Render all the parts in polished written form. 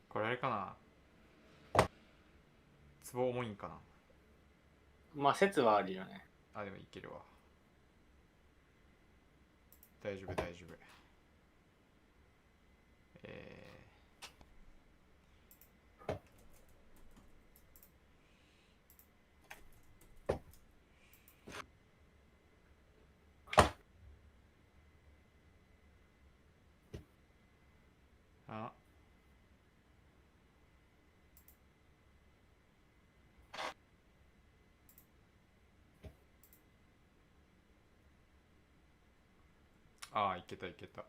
これあれかな、壺重いんかな。まあ説はあるよね。あ、でもいけるわ。大丈夫大丈夫。あ、あ、いけたいけた。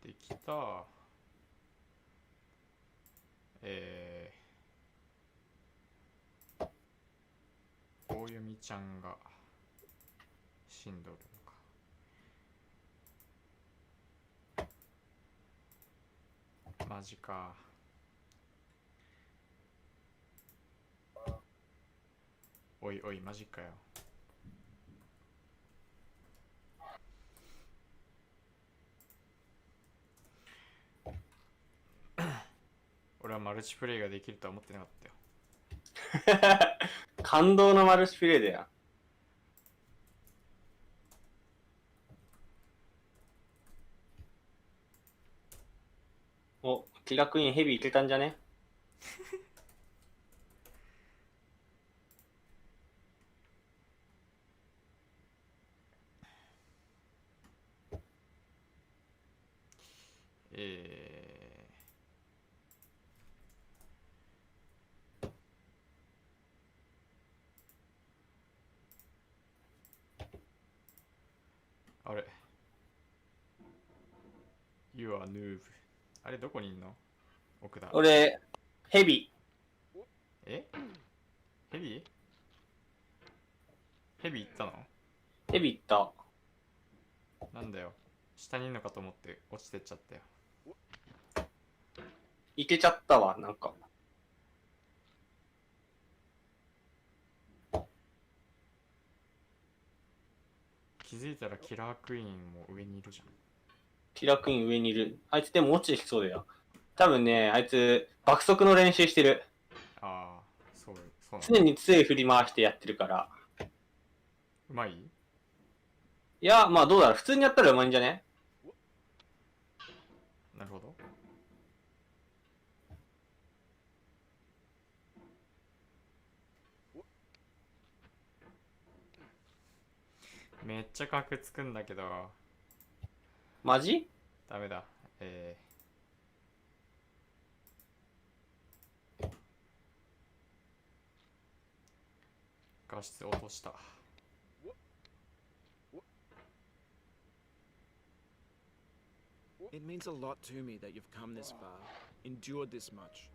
できた。大読ちゃんが死んどるのか。マジか。おいおいマジかよ。俺はマルチプレイができるとは思ってなかったよ。感動のマルチプレイだよ。お、気楽にヘビいけたんじゃね？あれ You are noob。 あれどこにいんの？奥だ。俺、ヘビ。え、ヘビヘビ行ったの？ヘビいった。なんだよ、下にいんのかと思って落ちてっちゃったよ。いけちゃったわ、なんか。気づいたらキラークイーンも上にいるじゃん。気楽に上にいる。あいつでも落ちてきそうだよ。多分ね、あいつ、爆速の練習してる。ああ、そうなんだ。常に杖振り回してやってるから。うまい？いや、まあどうだろう。普通にやったらうまいんじゃね？なるほど。めっちゃ角つくんだけど。マジ？ダメだ。画質落とした。It means a lot to me that you've come this far, endured this much.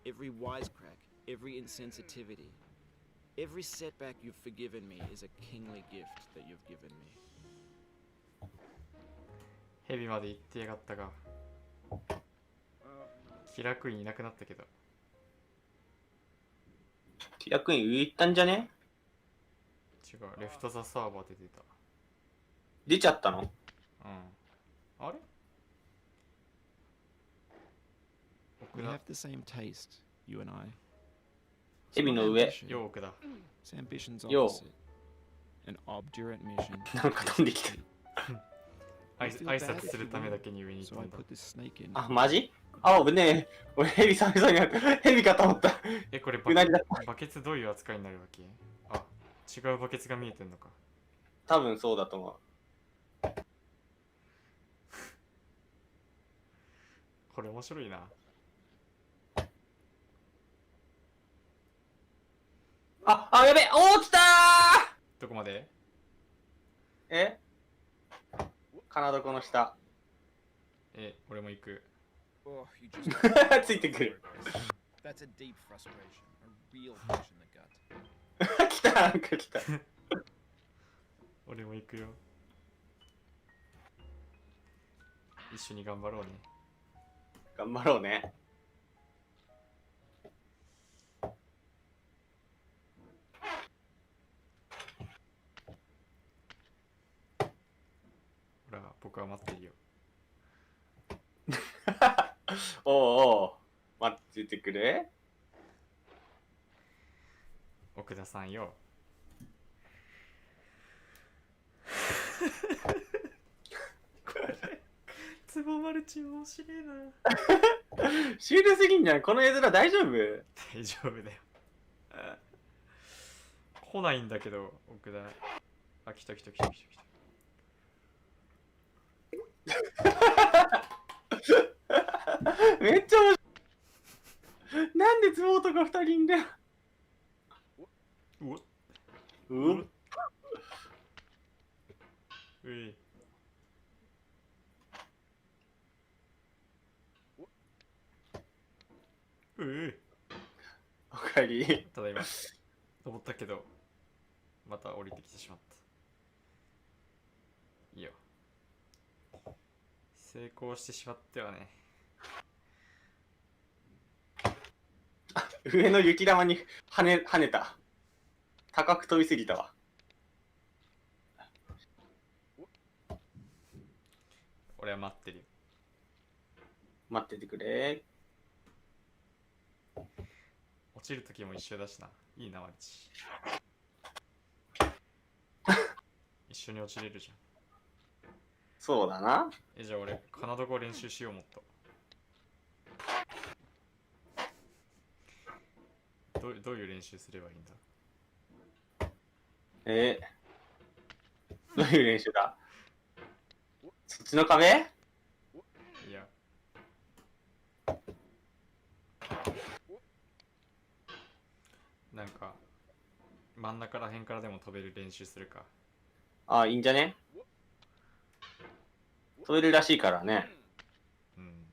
Every wisecrack, every insensitivity, every setback you've forgiven me is a kingly gift that you've given me. ヘビまで行ってやがったが、気楽にいなくなったけど。気楽に上行ったんじゃね？違う、レフトザサーバーで出た。出ちゃったの？うん。あれ？ We have the same taste, you and I. ヘビの上。よ奥だ。Ambition's Yo. opposite. An obdurate mission. なんか飛んできた。挨拶するためだけに上に行 So っ I たんだ。 put this snake in. あ、マジ？あ、危ねえ。俺ヘビ久々にヘビかと思った。え、これうなぎだ。バケツどういう扱いになるわけ？あ、違うバケツが見えてんのか。多分そうだと思う。これ面白いな。あ、やべえ、落ちたー！どこまで？え？金床の下。俺も行く。Oh, you just ついてくる。 That's a deep frustration, a real punch in the gut. 来た、なんか来た。俺も行くよ。一緒に頑張ろうね。頑張ろうね。から僕は待ってるよ。おうおう、待っててくれ。奥田さんよ。これつぼマルチ面白いな。シュールすぎんじゃん。この絵面大丈夫？大丈夫だよ。来ないんだけど、奥田。あ、来た。めっちゃ面白い。なんでツボ男2人いんだよ。うわうい。おかえり。ただいま登ったけどまた降りてきてしまった。いいよ、成功してしまってはね。上の雪玉に跳ねた。高く飛びすぎたわ。俺は待ってるよ。待っててくれ。落ちる時も一緒だしな。いいなマルチ。一緒に落ちれるじゃん。そうだな。じゃあ俺カナダ語練習しよう。もっとどういう練習すればいいんだ。どういう練習だ。そっちの壁？いや、なんか真ん中ら辺からでも飛べる練習するか。ああ、いいんじゃね。飛べるらしいからね。うん。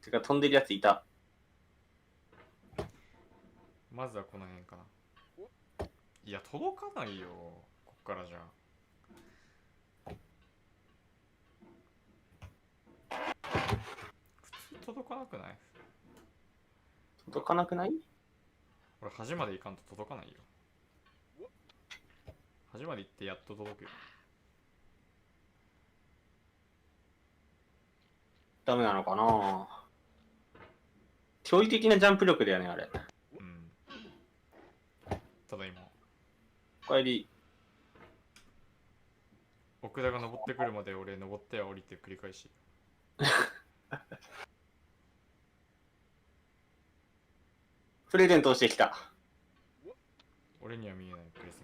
てか飛んでるやついた。まずはこの辺かな。いや届かないよこっからじゃ。普通届かなくない？届かなくない？俺端まで行かんと届かないよ。端まで行ってやっと届くよ。ダメなのかな。驚異的なジャンプ力だよね、あれ。うん。ただ今おかえり。奥田が登ってくるまで俺登っては降りて繰り返し。プレゼントをしてきた。俺には見えないプレゼン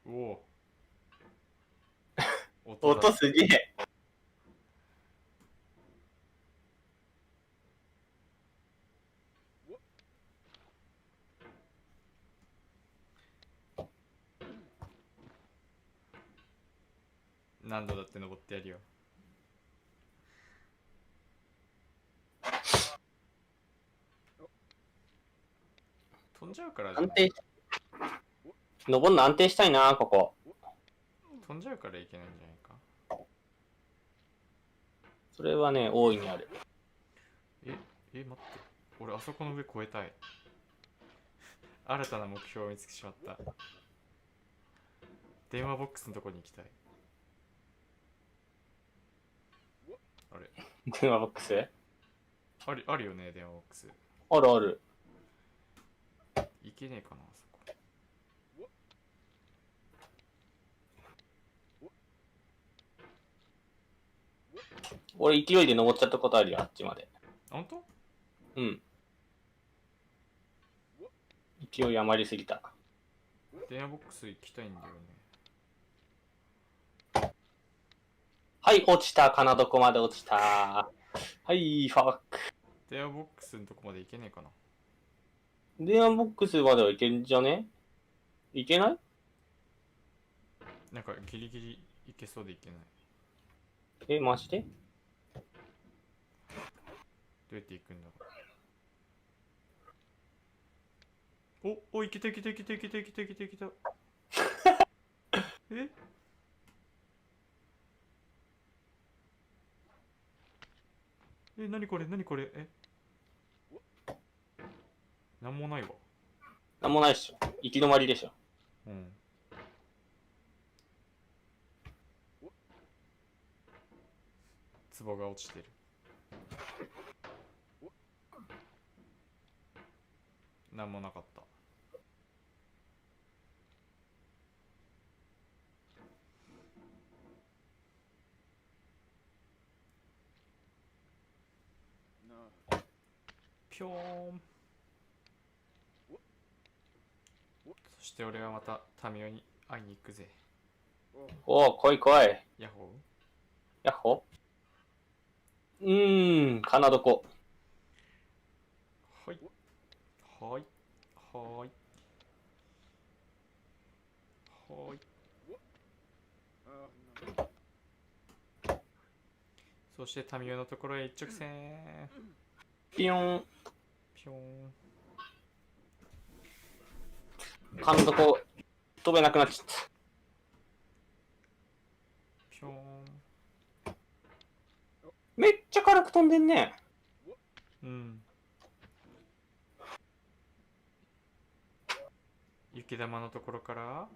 ト。おお。音すげえ。何度だって登ってやるよ。飛んじゃうからじゃない。登るの安定したいな、ここ。飛んじゃうからいけないんじゃないか。それはね、大いにある。待って。俺あそこの上越えたい。新たな目標を見つけてしまった。電話ボックスのとこに行きたい。あれ電話ボックスあるよね、電話ボックス。あるある。いけねえかな、あそこ。俺勢いで登っちゃったことあるよ、あっちまで。ほんと？うん。勢い余りすぎた。電話ボックス行きたいんだよね。はい、落ちた。かなどこまで落ちた。はい、ファック。電話ボックスのとこまで行けねえかな。電話ボックスまではいけんじゃね？いけない？なんかギリギリ行けそうで行けない。マジで？どうやって行くんだろう。行けた。何これなんもないわ。なんもないっしょ。行き止まりでしょ。うん。壺が落ちてる。なんもなかった。ぴょーん。そして俺はまたタミオに会いに行くぜ。おお、来い来い。ヤッホやっほ。かなどこ。ー。はいはいはいはい。そしてタミオのところへ一直線。ピヨン。ぴょーん。かなどこ、飛べなくなっちゃった。ぴょーん。めっちゃ軽く飛んでんね。うん。雪玉のところから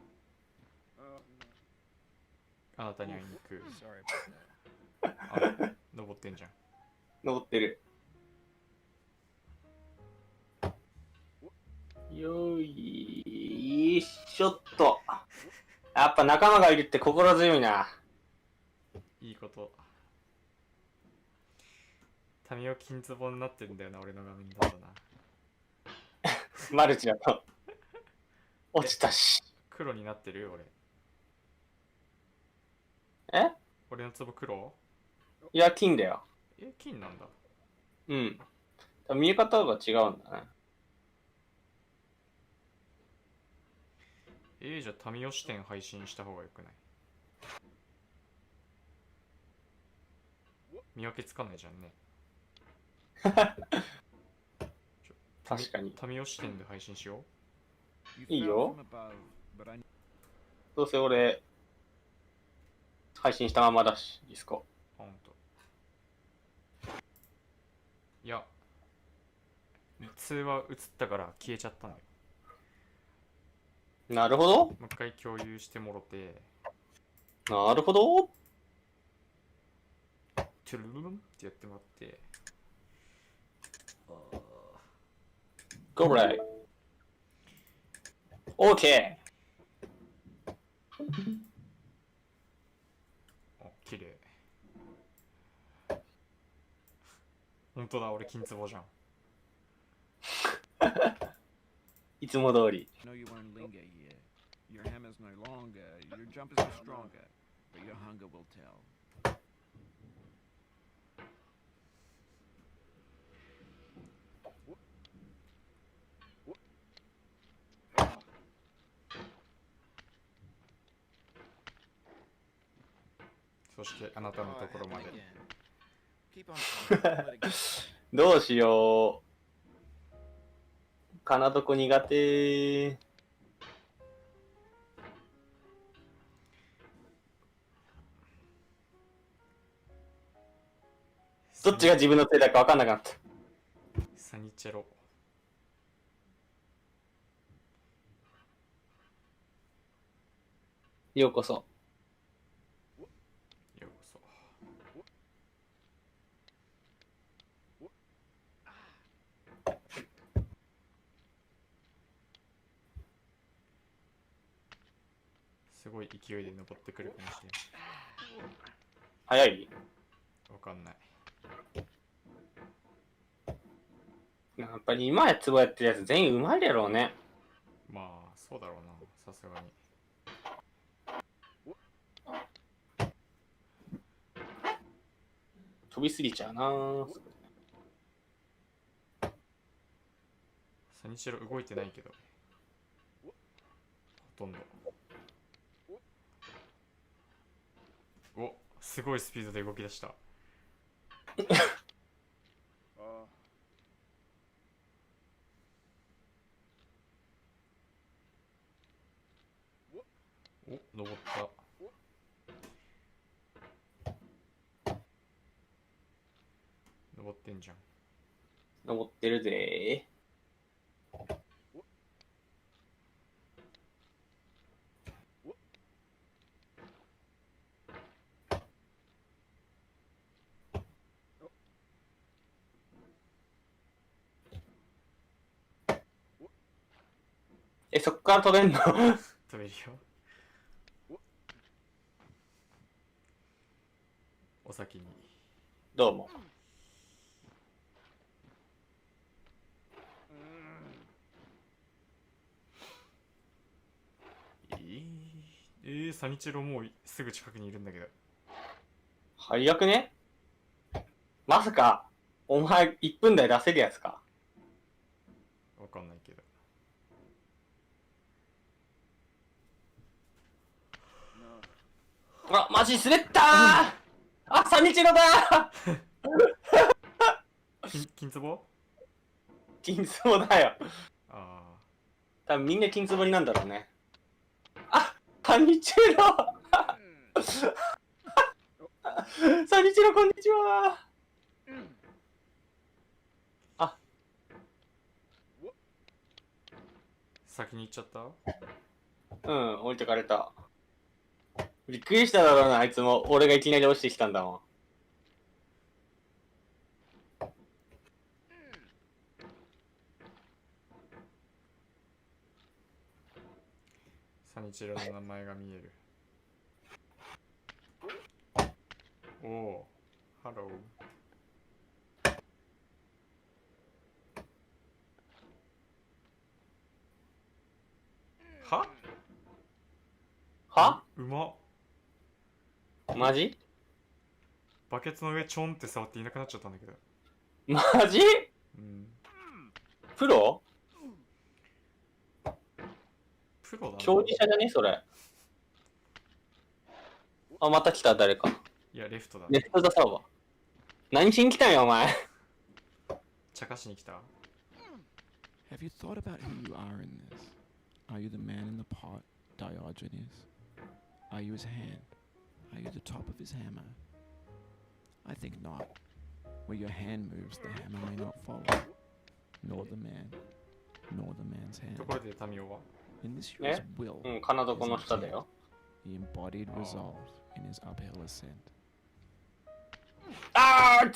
あなたに会いに行く。あれ、登ってんじゃん。登ってる。よいしょっと。やっぱ仲間がいるって心強いな。いいこと。タミオ金壺になってるんだよな、俺の画面だとな。マルチだと。落ちたし。黒になってるよ、俺。え俺の壺黒？いや、金だよ。金なんだ。うん。見え方が違うんだね。じゃあタミオ視点配信した方がよくない？見分けつかないじゃんね。確かに。タミオ視点で配信しよいいよ。どうせ俺、配信したままだし、ディスコ。う。ほんと。いや、通話映ったから消えちゃったのよ。なるほど。もう一回共有してもろて、なるほど。トゥルルルンってやってもらって、ゴーライ。オーケあ、綺麗。ほんとだ、俺金壺じゃん。ー。いつも通り。No, you won't linger here. Your hammer's no longer, your jump is no stronger, but your hunger will tell. そしてあなたのところまで。 Keep on trying. Don't let it go. どうしよう。かなどこ苦手。どっちが自分の手だか分かんなくなった。サニチェロ。ようこそ。ようこそ。すごい勢いで登ってくるかもしれ早い？ない。わかんない。やっぱり今やつぼやってるやつ全員うまいやろうね。まあそうだろうな、さすがに。飛びすぎちゃうな。サニチェロ動いてないけど、ほとんど。お、すごいスピードで動き出した。お、登った。登ってんじゃん。登ってるぜ。そっから飛べんの？飛べるよ。お先に。どうも。サニチロもうすぐ近くにいるんだけど。早くね？まさか、お前1分台出せるやつか？わかんないけど。あ、マジ滑ったー。あ、サニチロだー。金壺？金壺だよ。あ多分みんな金壺になんだろうね。あ、サニチロサニチロこんにちは。あ、先に行っちゃった？うん、置いてかれた。びっくりしただろうな、あいつも。俺がいきなり落ちてきたんだもん。サニチロの名前が見える。おお、ハロー。は？は？うまっ。マジ？バケツの上ちょんって触っていなくなっちゃったんだけど。マジ？うん。プロ？プロだな。競技者じゃねそれ。あ、また来た、誰か。いや、レフトだ。レフトだ、サーバー。何しに来たんよ、お前。茶化しに来た。 Have you thought about who you are in this? Are you the man in the pot, Diogenes? Are you his hand? Are you the top of his hammer? I think not. Where your hand moves, the hammer may not follow. Nor the man, nor the man's と hand. ころでタミオは？ In this hero's will うん、金床の下だよ。 he embodied resolve in his uphill ascent. あー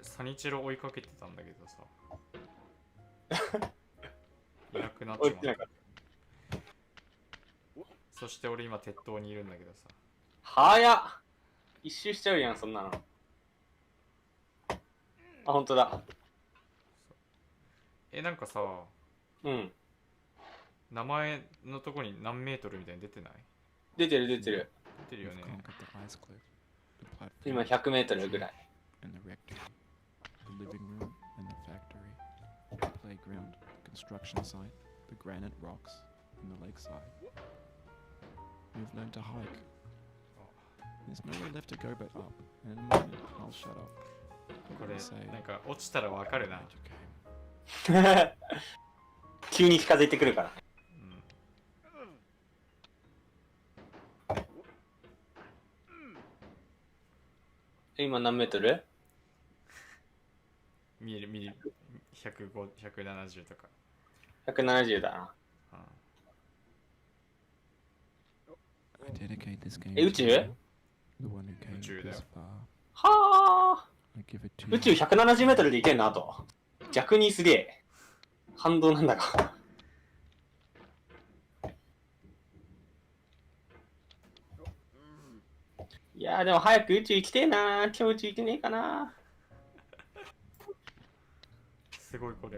サニチロ追いかけてたんだけどさ。いなくなっちまった。そして俺今鉄塔にいるんだけどさ。早っ。一周しちゃうやん、そんなの。あ、ほんとだ。なんかさ、うん。名前のとこに何メートルみたいに出てない？出てる出てる。出てるよ You've ね。 conquered the ice cliff, the platform, 今100メートルぐらい。 and the rectory, the living room and the factory, the playground, the construction site, the granite rocks, and the lakeside. You've learned to hike. There's nowhere left to go but up, and in a moment, I'll shut up. これ Say, なんか落ちたらわかるな。 glad you came. 急に近づいてくるから。今何メートル？見える見える。105、170とか。 170だな。I dedicate this game 宇 to 宙？ you, the one who came 宇宙だよ。 this far. はあ。 I give it to 宇 you. 宙170メートルでいけんなと。逆にすげえ。反動なんだか。いやーでも早く宇宙行きてえなー。今日宇宙行けねえかな。すごいこれ。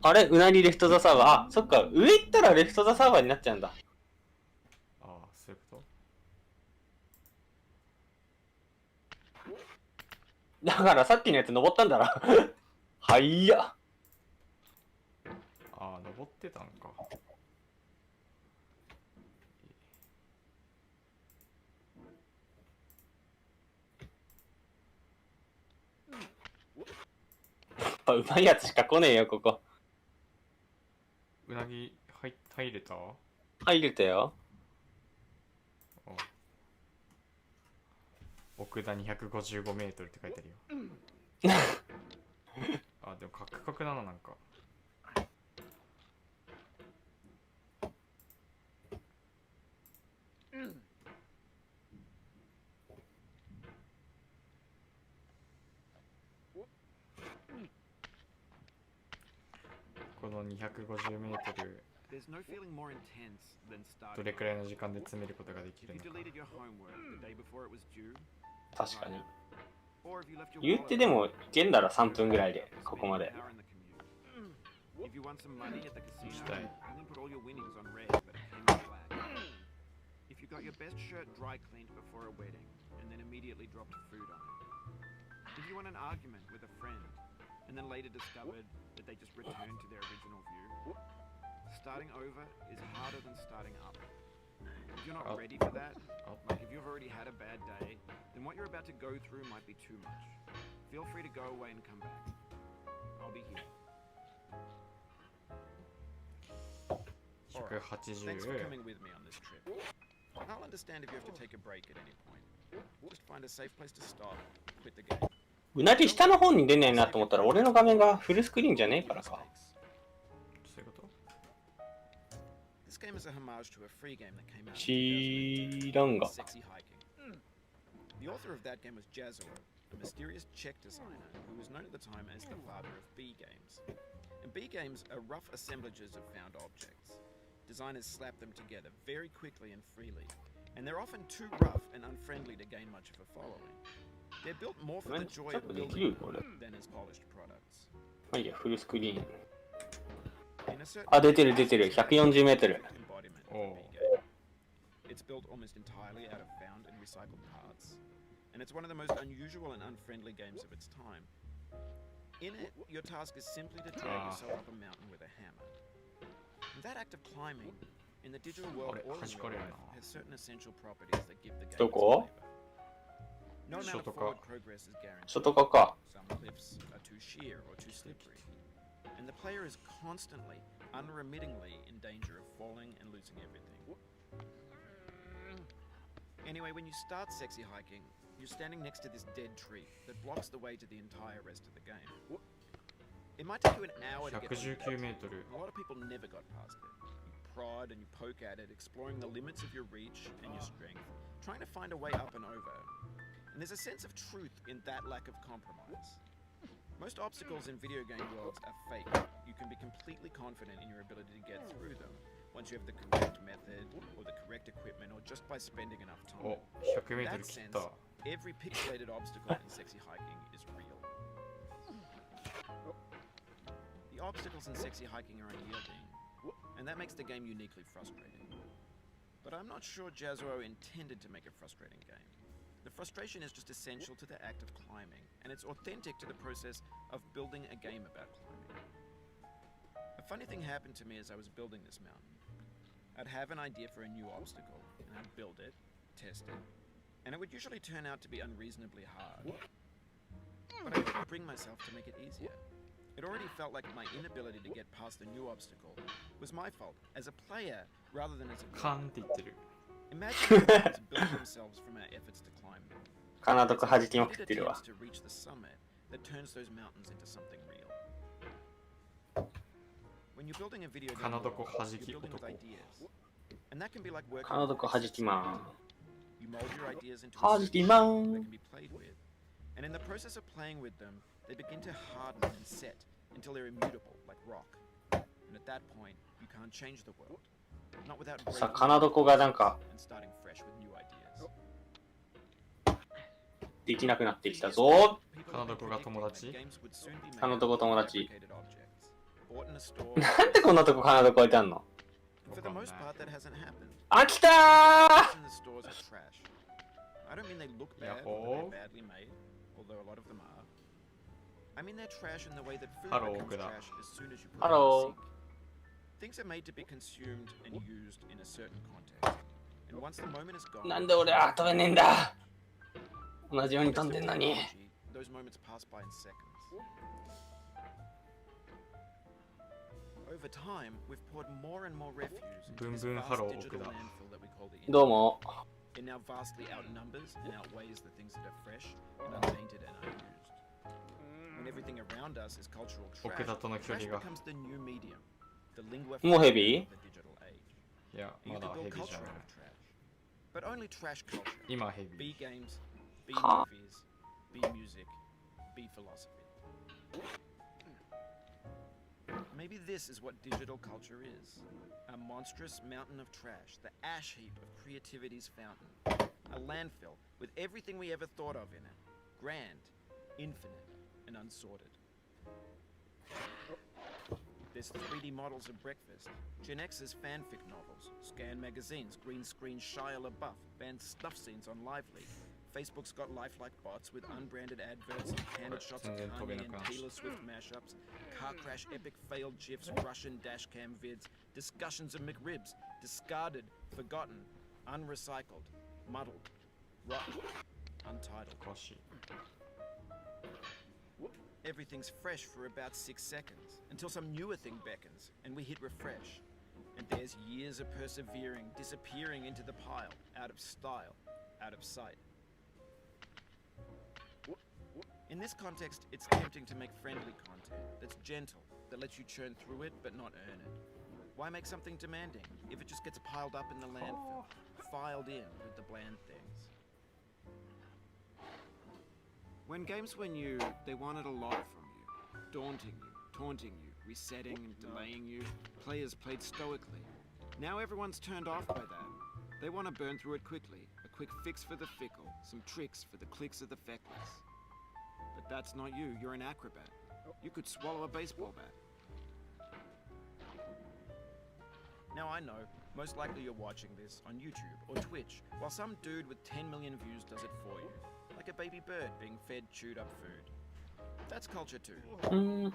あれうなぎレフトザサーバー。あ、そっか。上行ったらレフトザサーバーになっちゃうんだ。ああ、そういうこだからさっきのやつ登ったんだろ。はいや。と？ああ、登ってたのか。やっぱうまいやつしか来ねえよ、ここ。うなぎ入れた？入れたよ。奥田255メートルって書いてあるよ。あ、でもカクカクだな、なんか。このの250メートル There's no feeling more intense than ど starting. れくらいの時間で詰めることができ If る you のか。 deleted your homework the day before it was due, 確かに。 or if you left your 言って wallet でもいけんだろ、3分ぐらいで、ここま spending で an。hour in the commute. If you won some money at the casino, Stay. and then put all your winnings on red, but it came in black. If you got your best shirt dry cleaned before a wedding, and then immediately dropped food on it. If you won an argument with a friend, and then later discovered that they just returned to their original view. Starting over is harder than starting up. If you're not ready for that, like if you've already had a bad day, then what you're about to go through might be too much. Feel free to go away and come back. I'll be here. Alright, thanks for 180 coming with me on this trip. I'll understand if you have to take a break at any point. Just find a safe place to stop, quit the game. うなぎ下の方に出ないなと思ったら、俺の画面がフルスクリーンじゃねえからか。そういうこと This game is a homage to a free game that came out 知らんが。 Sexy Hiking. The author of that game was Jazzo, a mysterious Czech designer who was known at the time as the father of B games. And B games are rough assemblages of found objects. Designers slap them together very quickly and freely, and they're often too rough and unfriendly to gain much of a following. They're built more for the joy of building than as polished products. まあいいや、フルスクリーン。 In a certain あ、出てる出てる。140メートル。 embodiment of Oh. B game. It's built almost entirely out of found and recycled parts, and it's one of the most unusual and unfriendly games of its time. In it, your task is simply to drag yourself up a mountain with a hammer. And that act of climbing, in the digital world or in real life, has certain essential properties that give the game its どこ？ flavor. No amount of forward progress is guaranteed. 外側か。 Some cliffs are too sheer or too slippery, and the player is constantly, unremittingly in danger of falling and losing everything. Anyway, when you start sexy hiking, you're standing next to this dead tree that blocks the way to the entire rest of the game. It might take you an hour to get through the 119メートル A lot of people never got past it. You prod and you poke at it, exploring the limits of your reach and your strength, trying to find a way up and over. And there's a sense of truth in that lack of compromise. Most obstacles in video game worlds are fake. You can be completely confident in your ability to get through them once you have the correct method or the correct equipment or just by spending enough time. お100メ In ートル that 切っ sense, た every pixelated obstacle in sexy hiking is real. The obstacles in sexy hiking are unyielding, and that makes the game uniquely frustrating. But I'm not sure Jazzo intended to make a frustrating game. The frustration is just essential to the act of climbing, and it's authentic to the process of building a game about climbing. A funny thing happened to me as I was building this mountain. I'd have an idea for a new obstacle, and I'd build it, test it, and it would usually turn out to be unreasonably hard. But I couldn't bring myself to make it easier. It already felt like my inability to get past the new obstacle was my fault as a player rather than as a カンって言ってる Imagine humans built themselves from our efforts to climb them. カナドク弾きまく Repeated ってるわ。 attempts to reach the summit that turns those mountains into something real. When you're building a video game, カナドコ world, 弾 you're き building with 男 ideas. And that can be like working カナド with ク弾きま You mold your ideas into ーん。 a 弾 system きま that ー can ん。 be played with. And in the process of playing with them, they begin to harden and set until they're immutable, like rock. And at that point, you can't change the world. Not without さあ、 breaking カナドコがなんか and starting fresh with new ideas. できなくなってきたぞ。 カナドコが友達？カナドコ友達。 Bought in a store. なんでこんなとこカナドコ置いてあんの？ For the most part, that hasn't happened. あ、来た Most in the stores are trash. I don't mean they look bad or they're badly made, although a lot of them are. I mean they're trash in the way that food Hello, becomes Okuda. trash as soon as you put Hello. it in the sink. Things are made to be consumed and used in a certain context. And once the moment is gone, なんで俺は飛べねえんだ。同じように飛んでんのに。 those moments pass by in seconds. Over time, we've poured more and more refuse into this Boom, boom, vast hello, digital Okuda. landfill that we call the どう internet. も。 It now vastly outnumbers and outweighs the things that are fresh and untainted and unused. When everything around us is cultural 奥 trash, 田との距 trash 離が becomes the new medium, the lingua もうヘ franca ビ of the digital age. いや You ま can だヘ build ビーじゃ culture ない out of trash, but only trash culture. 今ヘビ B games, B Huh? movies, B music, B philosophy. Maybe this is what digital culture is. A monstrous mountain of trash, the ash heap of creativity's fountain. A landfill with everything we ever thought of in it. Grand, infinite, and unsorted. There's 3D models of breakfast, Gen X's fanfic novels, scan magazines, green screen Shia LaBeouf, banned stuff scenes on Lively. Facebook's got lifelike bots with unbranded adverts and candid shots of Kanye and Taylor Swift mashups, car crash epic failed gifs, Russian dashcam vids, discussions of McRibs, discarded, forgotten, unrecycled, muddled, rotten, untitled. Everything's fresh for about 6 seconds, until some newer thing beckons, and we hit refresh. And there's years of persevering, disappearing into the pile, out of style, out of sight. In this context, it's tempting to make friendly content that's gentle, that lets you churn through it but not earn it. Why make something demanding if it just gets piled up in the landfill, filed in with the bland things? When games were new, they wanted a lot from you. Daunting you, taunting you, resetting and delaying you. Players played stoically. Now everyone's turned off by that. They want to burn through it quickly. A quick fix for the fickle, some tricks for the clicks of the feckless. But that's not you, you're an acrobat. You could swallow a baseball bat. Now I know, most likely you're watching this on YouTube or Twitch, while some dude with 10 million views does it for you. Like a baby bird being fed chewed up food. That's culture too.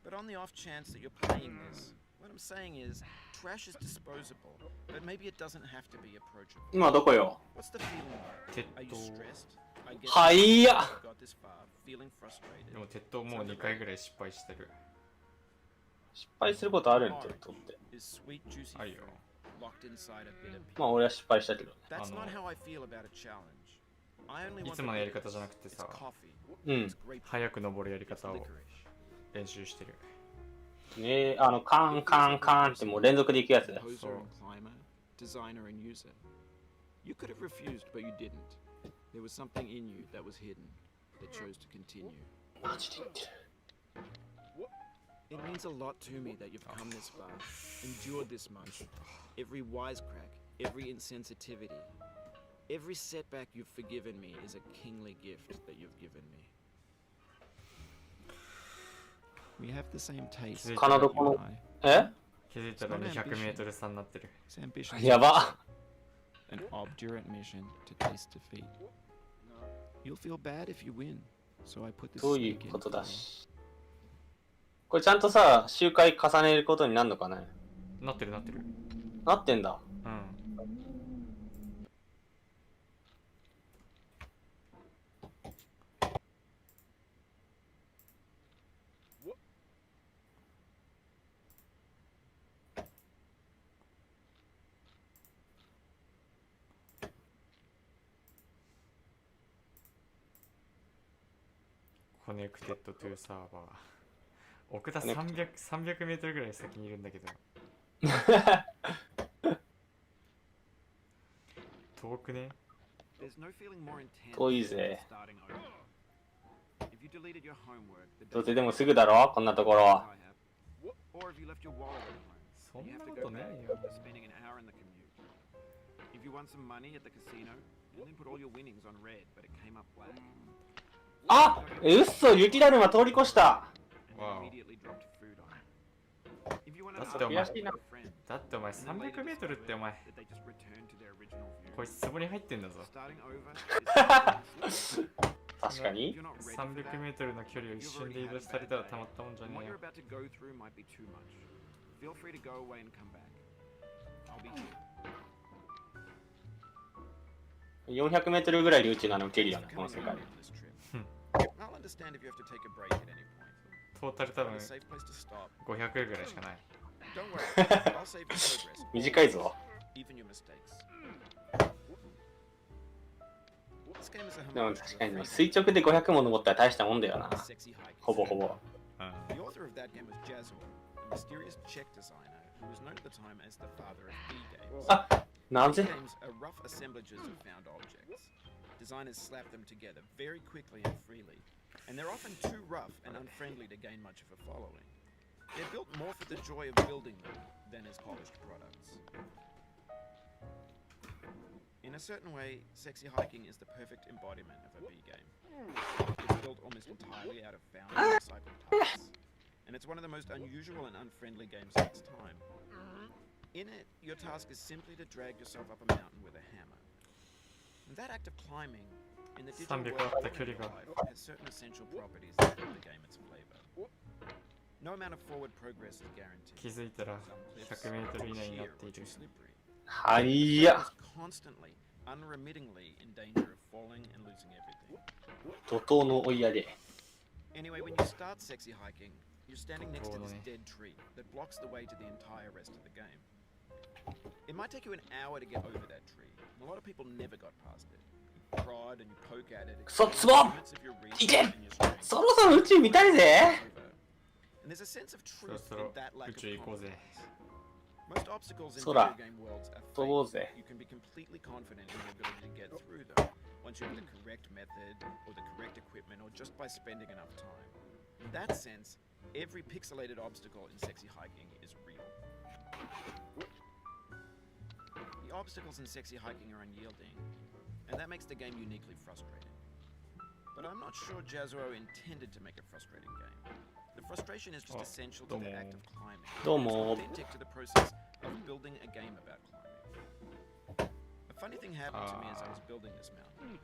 But on the off chance that you're playing this, what I'm saying is, trash is disposable, but maybe it doesn't have to be approachable. 今どこよ What's the feeling like? Are you stressed? I guess はいや got this far, feeling frustrated. でも鉄塔もう2回ぐらい失敗してる。失敗することあるんってとって。 Is sweet juicy あるよ。 fruit locked inside a bit of まあ俺は失敗したけど。 That's not how I feel about a challenge. I only い want つものやり方じゃなくてさ、 coffee. うん。 It's grape 早く登るやり方を licorice. 練習してる。ねえ、カンカンカンってもう連続でいくやつ。 Composer and climber, designer and user. You could have refused, but you didn't. There was something in you that was hidden, that chose to continue. マジで言ってる。 It means a lot to me that you've come this far, endured this much. Every wisecrack, every insensitivity, every setback you've forgiven me is a kingly gift that you've given me. We have the same taste. かなどこの you and I. え気づいたら200メートル差になってる。 It's ambition. やば An obdurate mission to taste defeat. You'll feel bad if you win, so I put this どうい snake う in ことだ for you. し。これちゃんとさ、周回重ねることになるのかねなってるなってる。なってんだ。うん。コネクテッドトゥーサーバー。奥田300メートルぐらい先にいるんだけど。遠くね。遠いぜ。どうせでもすぐだろこんなところ。そんなことねえよ。あうっそ雪だるま通り越した。わお。だってお前、だってお前300メートルってお前、こいつ壺に入ってんだぞ。確かに。300メートルの距離を一瞬で移動されたらたまったもんじゃねえよ。400メートルぐらいで宇宙なの受けるよね、この世界。トータル多分500ぐらいしかない。短いぞ。でも確かに垂直で500も登ったら大したもんだよな。ほぼほぼ。あ、なぜDesigners slap them together very quickly and freely, and they're often too rough and unfriendly to gain much of a following. They're built more for the joy of building them than as polished products. In a certain way, Sexy Hiking is the perfect embodiment of a B game. It's built almost entirely out of found and recycled parts, and it's one of the most unusual and unfriendly games of its time. In it, your task is simply to drag yourself up a mountain with a hammer. And that act of climbing, in the digital world of life, has certain essential properties that give the game its flavor. No amount of forward progress is guaranteed. 気づいたら 100m 以内になっている。はいや。 Constantly, unremittingly in danger of falling and losing everything. 怒涛の追い上げ。 Anyway, when you start Sexy Hiking, you're standing next to this dead tree that blocks the way to the entire rest of the game. It might take you an hour to get over that tree, and a lot of people never got past it. You prod and you poke at it. クソツボいけそろそろ宇宙見たいぜ And there's a sense of そろ truth そろ in that lack 宇 of 宙行こうぜ。 Most obstacles in そうだ video game worlds are 飛ぼう fake. ぜ You can be completely confident in your ability to get through them once you have the correct method or the correct equipment or just by spending enough time. In that sense, every pixelated obstacle in Sexy Hiking is real. The obstacles in Sexy Hiking are unyielding, and that makes the game uniquely frustrating. But I'm not sure Jazzuo intended to make a frustrating game. The frustration is just essential to the act of climbing. It's authentic to the process of building a game about climbing. A funny thing happened to me as I was building this mountain.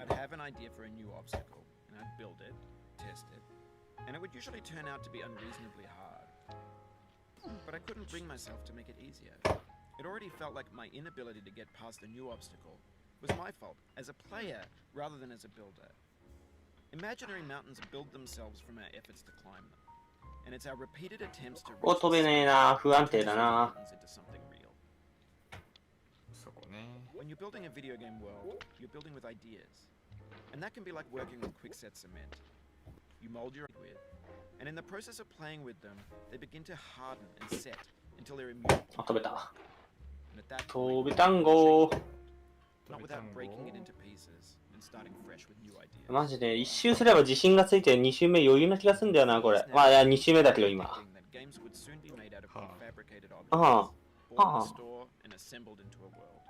I'd have an idea for a new obstacle, and I'd build it, test it, and it would usually turn out to be unreasonably hard. But I couldn't bring myself to make it easier. It already felt like my inability to get past a new obstacle was my fault as a player rather than as a builder. Imaginary mountains build themselves from our efforts to climb them, and it's our repeated attempts to お飛べねえな不安定だな mountains into something real. そこね。 When you're building a video game world, you're building with ideas, and that can be like working with quickset cement. You mold your with, and in the process of playing with them, they begin to harden and set until they're immune. あ飛べた And at that 飛 point, べたんご not without breaking it into pieces and starting fresh with new ideas. マジで一周すれば自信がついて2周目余裕な気がするんだよなこれまあいや2周目だけど今 Games would soon be made out of prefabricated objects, あ bought in the store and assembled into a world.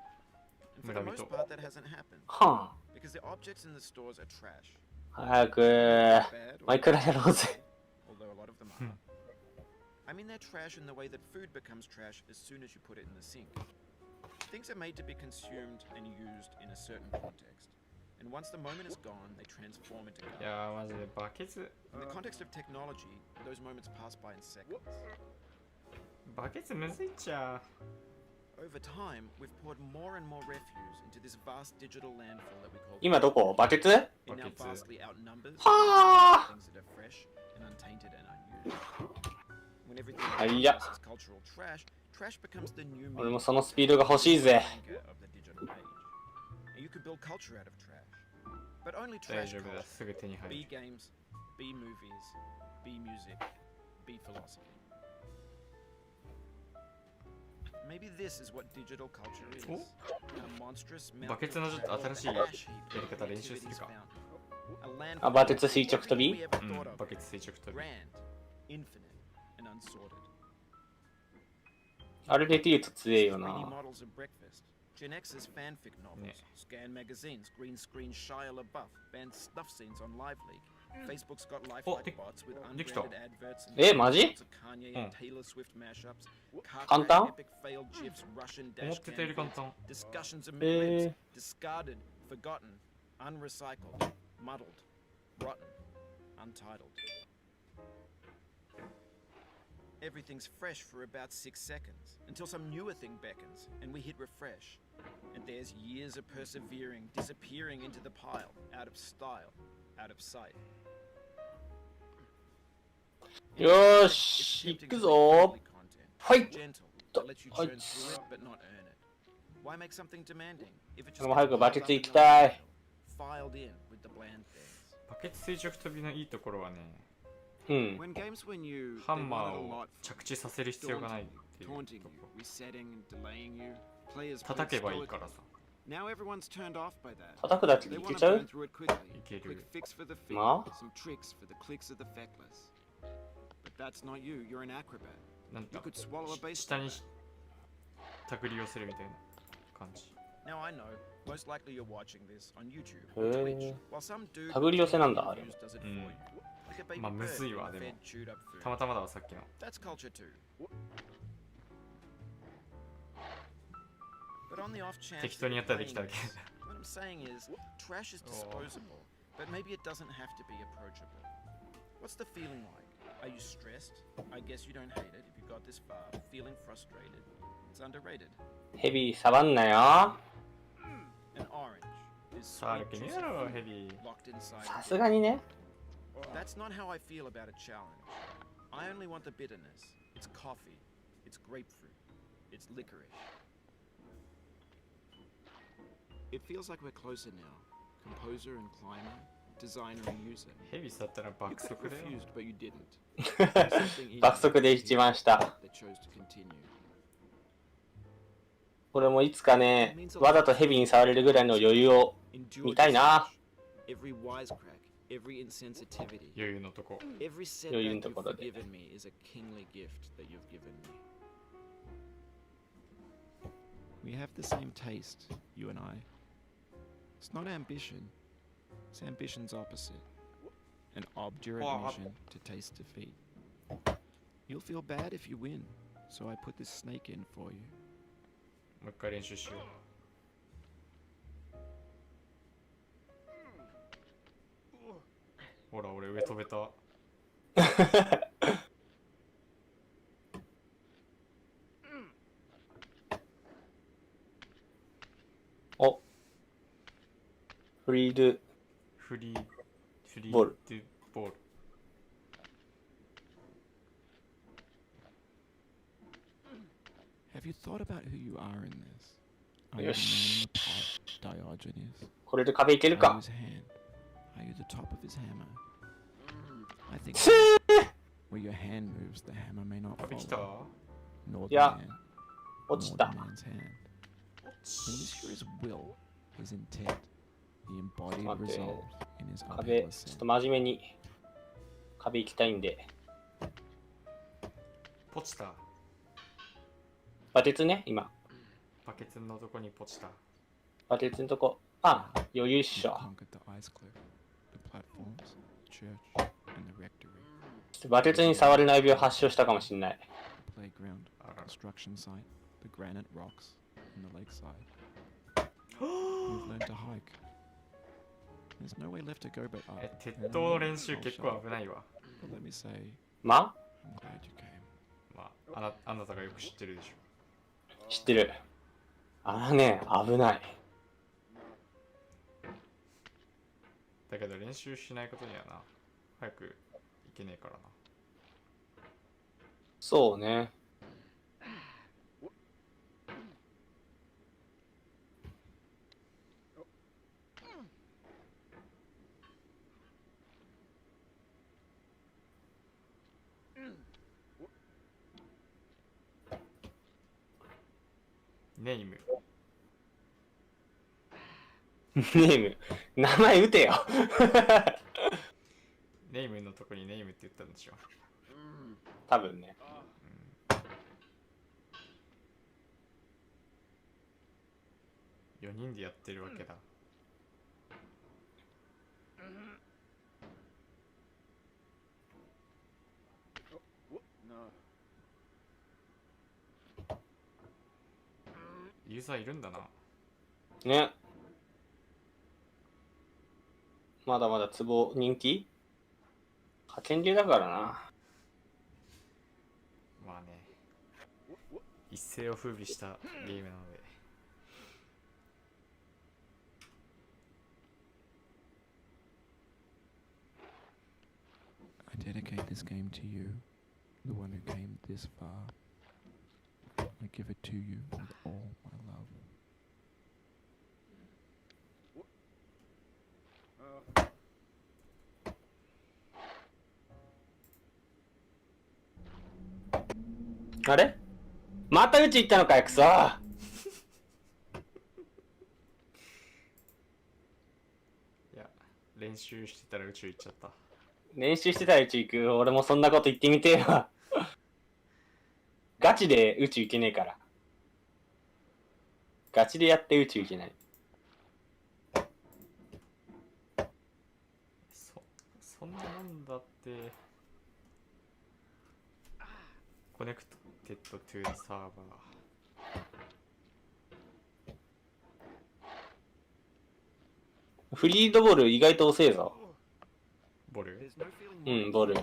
And for the most part, that hasn't happened あは because the objects in the stores are trash. あ早く Bad or マイクラやろうぜ although a lot of them are. I mean, they're trash in the way that food becomes trash as soon as you put it in the sink. Things are made to be consumed and used in a certain context. And once the moment is gone, they transform into い garbage. やーマジでバケツ In the context of technology, those moments pass by in seconds. バケツむずいっちゃ。 Over time, we've poured more and more refuse into this vast digital landfill that we call 今どこバケツ It now Buckets. vastly outnumbers Ah! things that are fresh and untainted and unused. When everything Hiya. is cultural trash, trash becomes the new 俺 meaning もそのスピードが欲しいぜ of the digital age. And you could build culture out of trash. But only 大 trash 丈夫だ culture. すぐ手に入 B る。 games, B movies, B music, B philosophy. Maybe this is what digital culture is. Oh. A monstrous バケツのちょっと新しいやり方練習するか。あバケツ垂直跳びうんバケツ垂直跳び。 Grand, infinite, and unsorted. あれできると強えよ 3D な models of breakfast, Gen X's fanfic novels, Yeah. scan magazines, green screen Shia LaBeouf, banned snuff scenes on Live Leak. Facebook's got Oh, lifelike bots with できた。 unbranded adverts and えマジ lots of Kanye and Taylor Swift mashups. Car 簡単 crash, epic failed GIFs, Russian 思 dash ってたより簡 cam 単。 discussions of mid-libs, discarded, forgotten, unrecycled, muddled, rotten, untitled. Everything's fresh for about 6 seconds, until some newer thing beckons, and we hit refresh. And there's years of persevering, disappearing into the pile, out of style, out of sight. よーし行くぞファイ Gentle, ト that lets you はい churn through it but not earn it. Why make something demanding if it just もう早く gets バ piled ケ up ツ in 行き the たい landfill, filed in with the bland things. バケツ垂直跳びのいいところはね、うん When games were new, ハ they ンマ wanted ー a を lot 着地させる必要がないっていう taunting と you, こ。 resetting, delaying you. Players 叩け played ばいいから stoically, さ。Now everyone's turned off by that. 叩くだけで They いけ want ち to ゃ burn う through it quickly. いけ Quick る。 fix for the feet, まあ some tricks for the clicks of the feckless. But that's not you. You're an acrobat. なん You か could swallow a 下 baseball に bat. 手繰り寄せるみたいな感じ。 Now I know. Most likely you're watching this on YouTube へ or ー Twitch, while some dude 手繰り寄せなんだ、あれ。 does it for Mm. you. Like a baby まあむ bird ずいわ being でも fed chewed up たま food. たまだわさっきの。 That's culture too. But on the off chance 適当にやったらできただけ。 what I'm saying is, trash is disposable, but maybe it doesn't have to be approachable. What's the feeling like? Are you stressed? I guess you don't hate it if you got this far. Feeling frustrated? It's underrated. ヘビ触んなよ。 An orange is 触 sweet, る気ね juicy えだろ fruit ヘビ。 locked inside. さすがにね。 That's not how I feel about a challenge. I only want the bitterness. It's coffee. It's grapefruit. It's licorice. It feels like we're closer now. Composer and climber, designer and user. ヘビ触ったら You 爆 could have 速だよ。 refused, but you didn't. There's something in 爆速で you 一番下。 that chose to continue. 俺もいつかね、わざとヘビに触れるぐらいの余裕を Endure 見たいな。 every wisecrack, every insensitivity, 余裕のとこ。 every setback 余裕の you've ところで。 forgiven me is a kingly gift that you've given me. We have the same taste, you and I. It's not ambition. It's ambition's opposite. An obdurate mission to taste defeat. You'll feel bad if you win, so I put this snake in for you. もう一回練習しよう。ほら俺上飛べた。お、フリードフリーボール。ドボール。Have you thought about who you are in this? Are you the man in Yes. the pot, Diogenes? これで壁いける Are you か。 his hand? Are you the top of his hammer? I think す where your hand moves, the hammer may not 壁来た follow, nor the Yeah. man, 落ち nor た the。man's hand. And this here is will, his intent, the embodied Mate. resolve in his 壁、 unheedless ちょっ sin. と真面目に壁行きたいんで。ポチた。バケツね、今。バケツのとこにポチた。バケツのとこ。あ、余裕っし You've ょ。 conquered the ice cliff, the platforms, the church, and the rectory. バケツに触れない病発症したかもしんない。 The playground, あら。 construction site, the granite rocks, and the lakeside. You've learned to hike. There's no way left to go but up. 鉄塔の練習結構危ないわ。 But let me say, ま I'm glad you came. まあ、あなたがよく知ってるでしょ。知ってる。あのね、危ない。だけど練習しないことにはな、早く行けねえからな。そうね。ネーム。ネーム。名前打てよ。ネームのとこにネームって言ったんでしょ。多分ね。 4人でやってるわけだ。ユーザーいるんだな。ね。まだまだツボ人気派遣流だからな。まあね、一世を風靡したゲームなので。I dedicate this game to you, the one who came this far. I give it to you with all my love. あれまたうち行ったのかよ、くそ。練習してたら宇宙行っちゃった。練習してたら宇宙行く。俺もそんなこと言ってみてえわ。ガチで宇宙行けねえから。ガチでやって宇宙行けない。そんなもんだって。コネクテッドトゥーサーバー。フリードボール意外と遅えぞ。ボル？うん、ボール。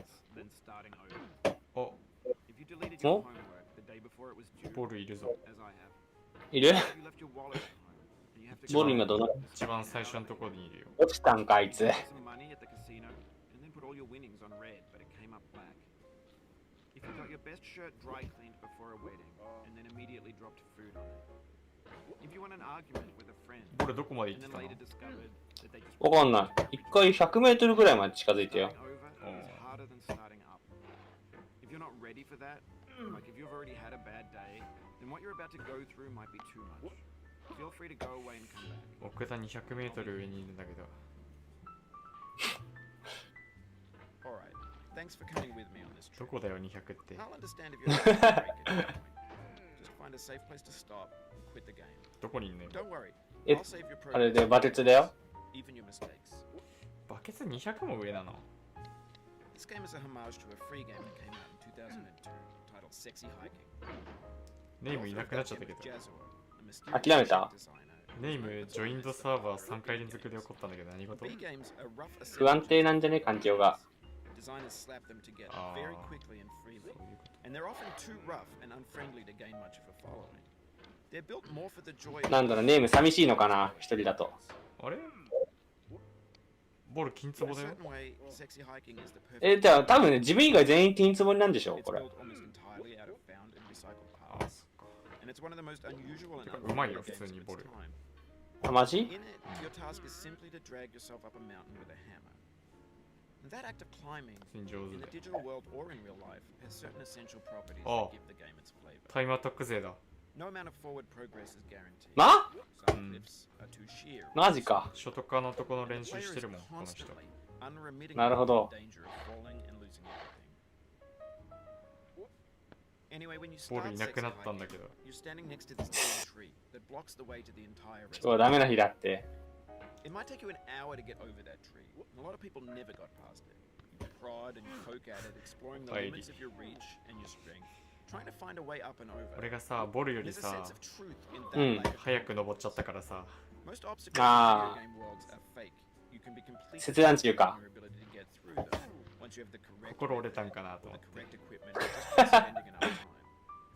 お、お？ボルいるぞ。いる？ボール今どの？一番最初のところにいるよ。落ちたんかあいつ。ボルどこまで行ってたの？わかんない。一回100メートルぐらいまで近づいてよ。奥田200メートル上にいるんだけど。どこだよ200って。どこにいんのよ。え、あれでバケツだよ。バケツ200も上なの？ネームいなくなっちゃったけど。諦めた？ネームジョインドサーバー3回連続で起こったんだけど何事？不安定なんじゃね環境が。なんだろう、ネーム寂しいのかな、一人だと。あれ？ボール金壺だよ。じゃあ多分ね、自分以外全員金壺なんでしょ、これ。うまいよ、普通にボール。あ、マジ？あ、タイムアタック勢だ。ま？うん。マジか。初とかのとこの練習してるもん、この人。なるほど。ボールいなくなったんだけど。今日ダメな日だって。It might take you an hour to get over that tree, and a lot of people never got past it. You prod and poke at it, exploring the limits of your reach and your strength, trying to find a way up and over. 俺がさ、ボールより There's a さ、sense of truth in that lack of 早く登っちゃったからさ。Most obstacles in video game worlds are fake. You can be completely 切断中か。 your ability to get through them once you have the correct 心折れたんかなと思 the って。 correct equipment, or just by spending enough time.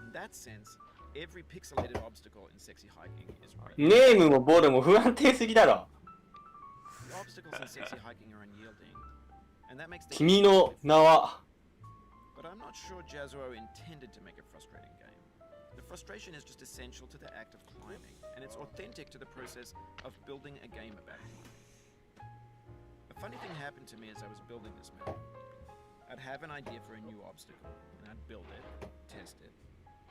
In that sense, every pixelated obstacle in sexy hiking is real. ネームもボールも不安定すぎだろ。The obstacles in sexy hiking are unyielding, and that makes the 君の名は。 But I'm not sure Jazuo intended to make a frustrating game. The frustration is just essential to the act of climbing, and it's authentic to the process of building a game about it. A funny thing happened to me as I was building this map. I'd have an idea for a new obstacle, and I'd build it, test it,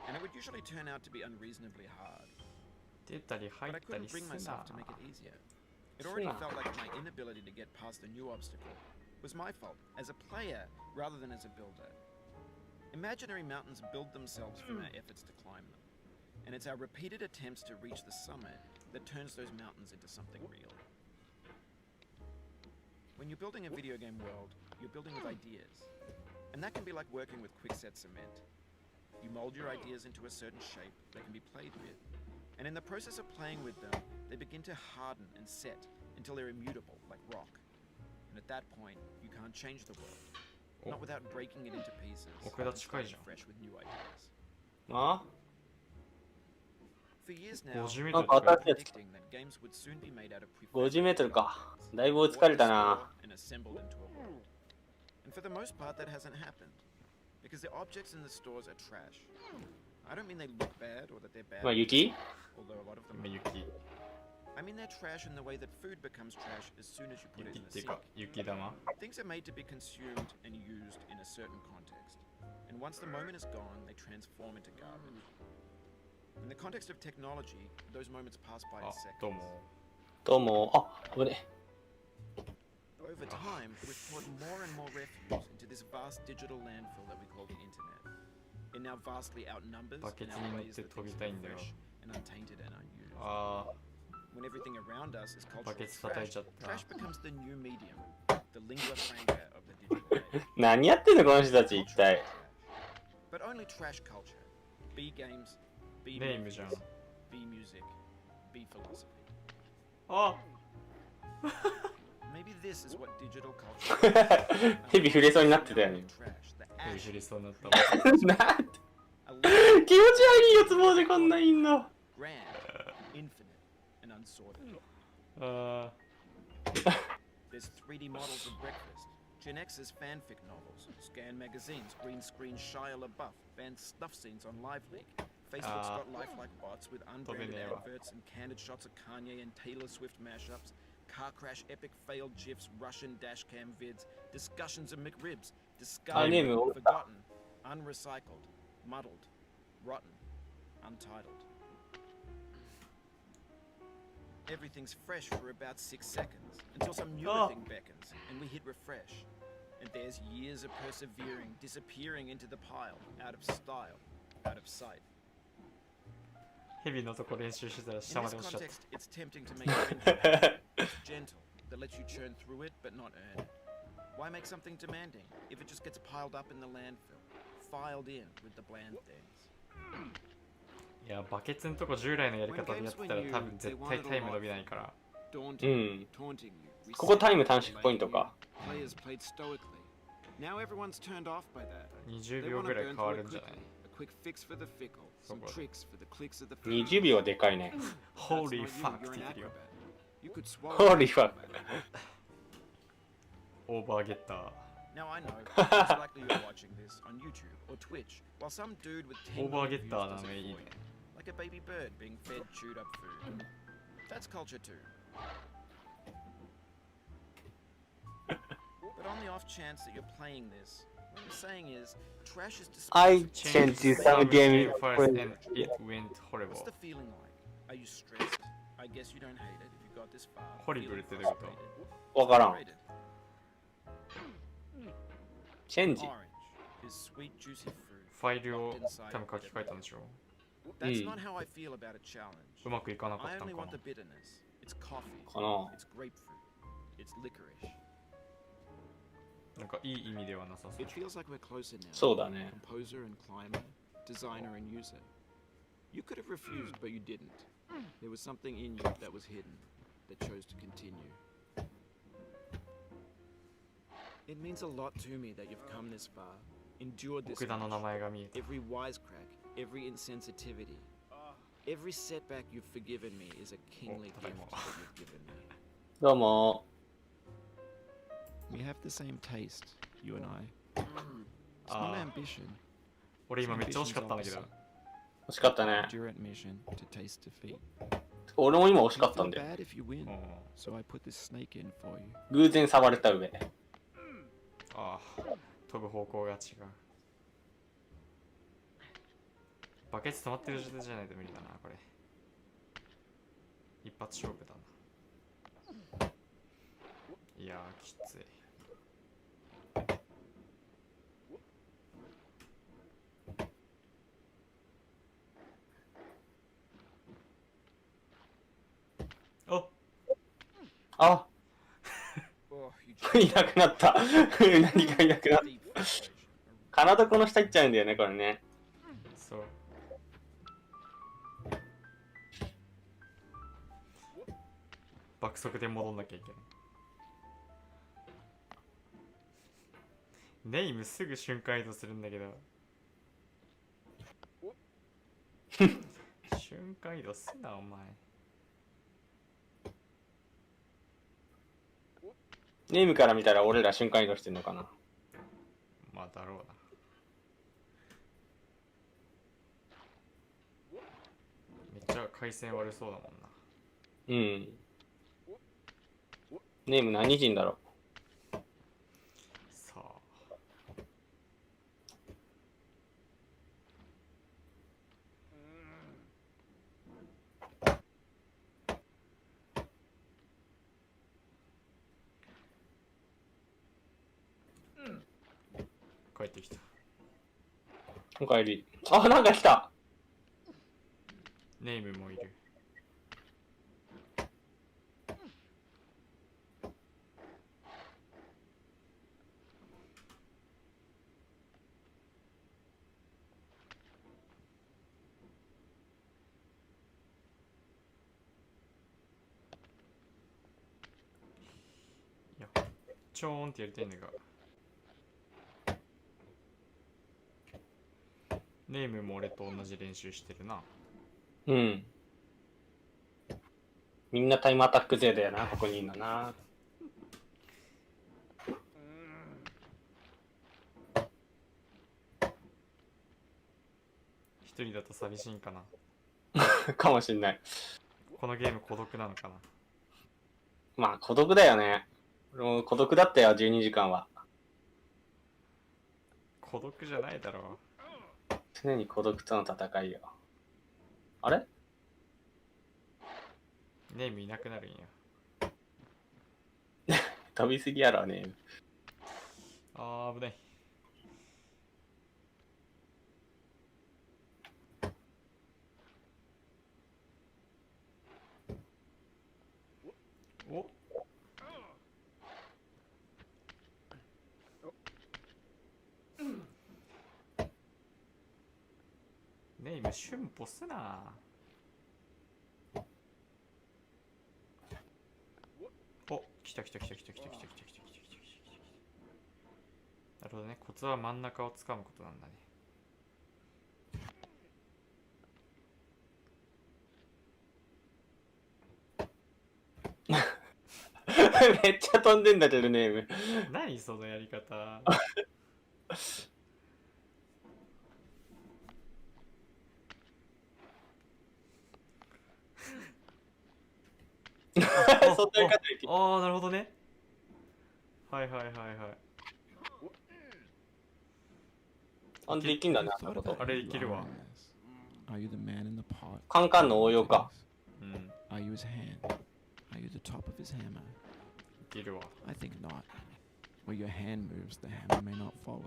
and it would usually turn out to be unreasonably hard. 出たり入 But っ I たり couldn't す bring な。 myself to make it easier. It already felt like my inability to get past a new obstacle was my fault as a player rather than as a builder. Imaginary mountains build themselves from our efforts to climb them, and it's our repeated attempts to reach the summit that turns those mountains into something real. When you're building a video game world, you're building with ideas, and that can be like working with quickset cement. You mold your ideas into a certain shape that can be played with, and in the process of playing with them, they begin to harden and set until they're immutable, like rock. And at that point, you can't change the world, not without breaking it into pieces and starting fresh with new ideas. あ？ For years now, 50メー なんトルか新しいやつ。 predicting that games would soon be made out of 50メートルか。だいぶ疲れたな。 and assembled into a world. And for the most part, that hasn't happened because the objects in the stores are trash. I don't mean they look bad or that they're bad, まあ雪？ although a lot of them 今 are. 雪。 I mean they're trash in the way that food becomes trash as soon as you put it 雪 in っ the ていう sink. か、雪玉。 Things are made to be consumed and used in a certain context. And once the moment is gone, they transform into garbage. In the context of technology, those moments pass by あ as、どう seconds. も。どうも。あ、危ね。over time, we've poured more and more refuse into this vast digital landfill that we call the internet. It now vastly outnumbers and outweighs the things that are fresh and untainted and unused. あ When everything around us is cultural バケツ叩い trash, ちゃった trash becomes the new medium, the lingua franca of the digital age. 何やってんのこの人たち一体。 But only trash culture. B games, B ネームじゃん movies, B music, B philosophy. あ Maybe this is what digital culture ヘビ触れそうになってたよね。 trash, the ヘビ ash, 振りそうになったわ なんて a 気持ち悪いよ、つぼでこんないんの。 grand, infinite, and unsorted. あ There's 3D models of breakfast, Gen X's fanfic novels, scan magazines, green screen Shia LaBeouf, banned snuff scenes on Live Leak. Facebook's got lifelike bots with unbranded adverts and candid shots of Kanye and Taylor Swift mashups, car crash epic failed GIFs, Russian dashcam vids, discussions of McRibs, discarded, name it. forgotten, unrecycled, muddled, rotten, untitled. Everything's fresh for about 6 seconds, until some newer thing beckons, and we hit refresh. And there's years of persevering, disappearing into the pile, out of style, out of sight. ヘビのとこ練習してたら In 下ま this で落ちちゃった context, it's tempting to make friendship gentle, that lets you churn through it but not earn it. Why make something demanding if it just gets piled up in the landfill, filed in with the bland things? いやバケツのとこ従来のやり方でやってたら多分絶対タイム伸びないから Daunting, taunting you. ここタイム短縮ポイントか。 Players played stoically. Now everyone's turned off by that. 20 They 秒 want ぐ to らい burn 変わ through る it んじゃない quickly. A quick fix for the fickle, some what? tricks for the clicks of the 20秒でかいね。 Holy That's fuck not you, って you're 言 an ってるよ acrobat. You could swallow Holy that fuck. acrobat. オーバーゲッター Now I know, it's likely you're watching this on YouTube or Twitch, while some dude with 10 オーバー million ゲ views ッター does なの it いい for ね you. Like a baby bird being fed chewed up food. That's culture too. But on the off chance that you're playing this, what I'm saying is, trash is I disposed changed to some game first and it went What's horrible the feeling like? Are you stressed? I guess you don't hate it if you got this far. Horrible Feeling ってどういうこと frustrated? わからん。 Frustrated. チェンジ。 Orange is sweet juicy fruit. ファイルを多分書き換えたんでしょ That's not how I feel about a challenge. うまくいかなかっ I たの only か want な the bitterness. It's coffee. かな。 It's grapefruit. It's licorice. なんかいい意味ではなさそう It feels like we're closer now. そうだね。 Composer and climber, designer and user. You could have refused, but you didn't. There was something in you that was hidden, that chose to continue. It means a lot to me that you've come this far, endured this 奥田の名 much. 前が見えた Every wisecrack, every insensitivity, every setback you've forgiven me is a kingly gift that you've given me. どうも。 We have the same taste, you and I. It's not ambition. 俺今めっちゃ惜しかったんだけど惜しかったね。 Endurance mission to taste defeat. 俺も今惜しか You ったん feel だよ。 bad if you win, うん so I put this snake in for you. 偶然触れた上。ああ飛ぶ方向が違うバケツ止まってる状態じゃないと無理だなこれ一発勝負だないやーきついおあ Oh, you いなくなった。うなぎがいなくなった。 deep frustration. 体この下行っちゃうんだよね、これね。そう爆速で戻んなきゃいけないネイムすぐ瞬間移動するんだけど瞬間移動すなお前ネームから見たら俺ら瞬間移動してんのかな。まあだろうなめっちゃ回線悪そうだもんなうん。ネーム何人だろさあってきた。おかえり。あ、なんか来た。ネームもいる。いや、ちょーんってやりたいんだが。ネームも俺と同じ練習してるな。うん。みんなタイムアタック勢だよな、ここにいるのな。一人だと寂しいんかな。かもしんない。このゲーム孤独なのかな。まあ、孤独だよね。俺も孤独だったよ、12時間は。孤独じゃないだろ常に孤独との戦いよ。あれう。ネームいなくなるんや。飛びすぎやろね。あー危ない。おネーム春歩すな。お、来た来た来た来た来た来た来た来た来た来た来た。なるほどね、コツは真ん中を掴むことなんだね。めっちゃ飛んでんだけどネーム。何そのやり方。そんなやり方できる。ああ、なるほどね。はいはいはいはい。あ、できんだね、あんなこと。あれいけるわ。Are you the man in the pot? カンカンの応用か。うん、Are you his hand? Are you the top of his hammer? いけるわ。I think not. Where your hand moves, the hammer may not follow,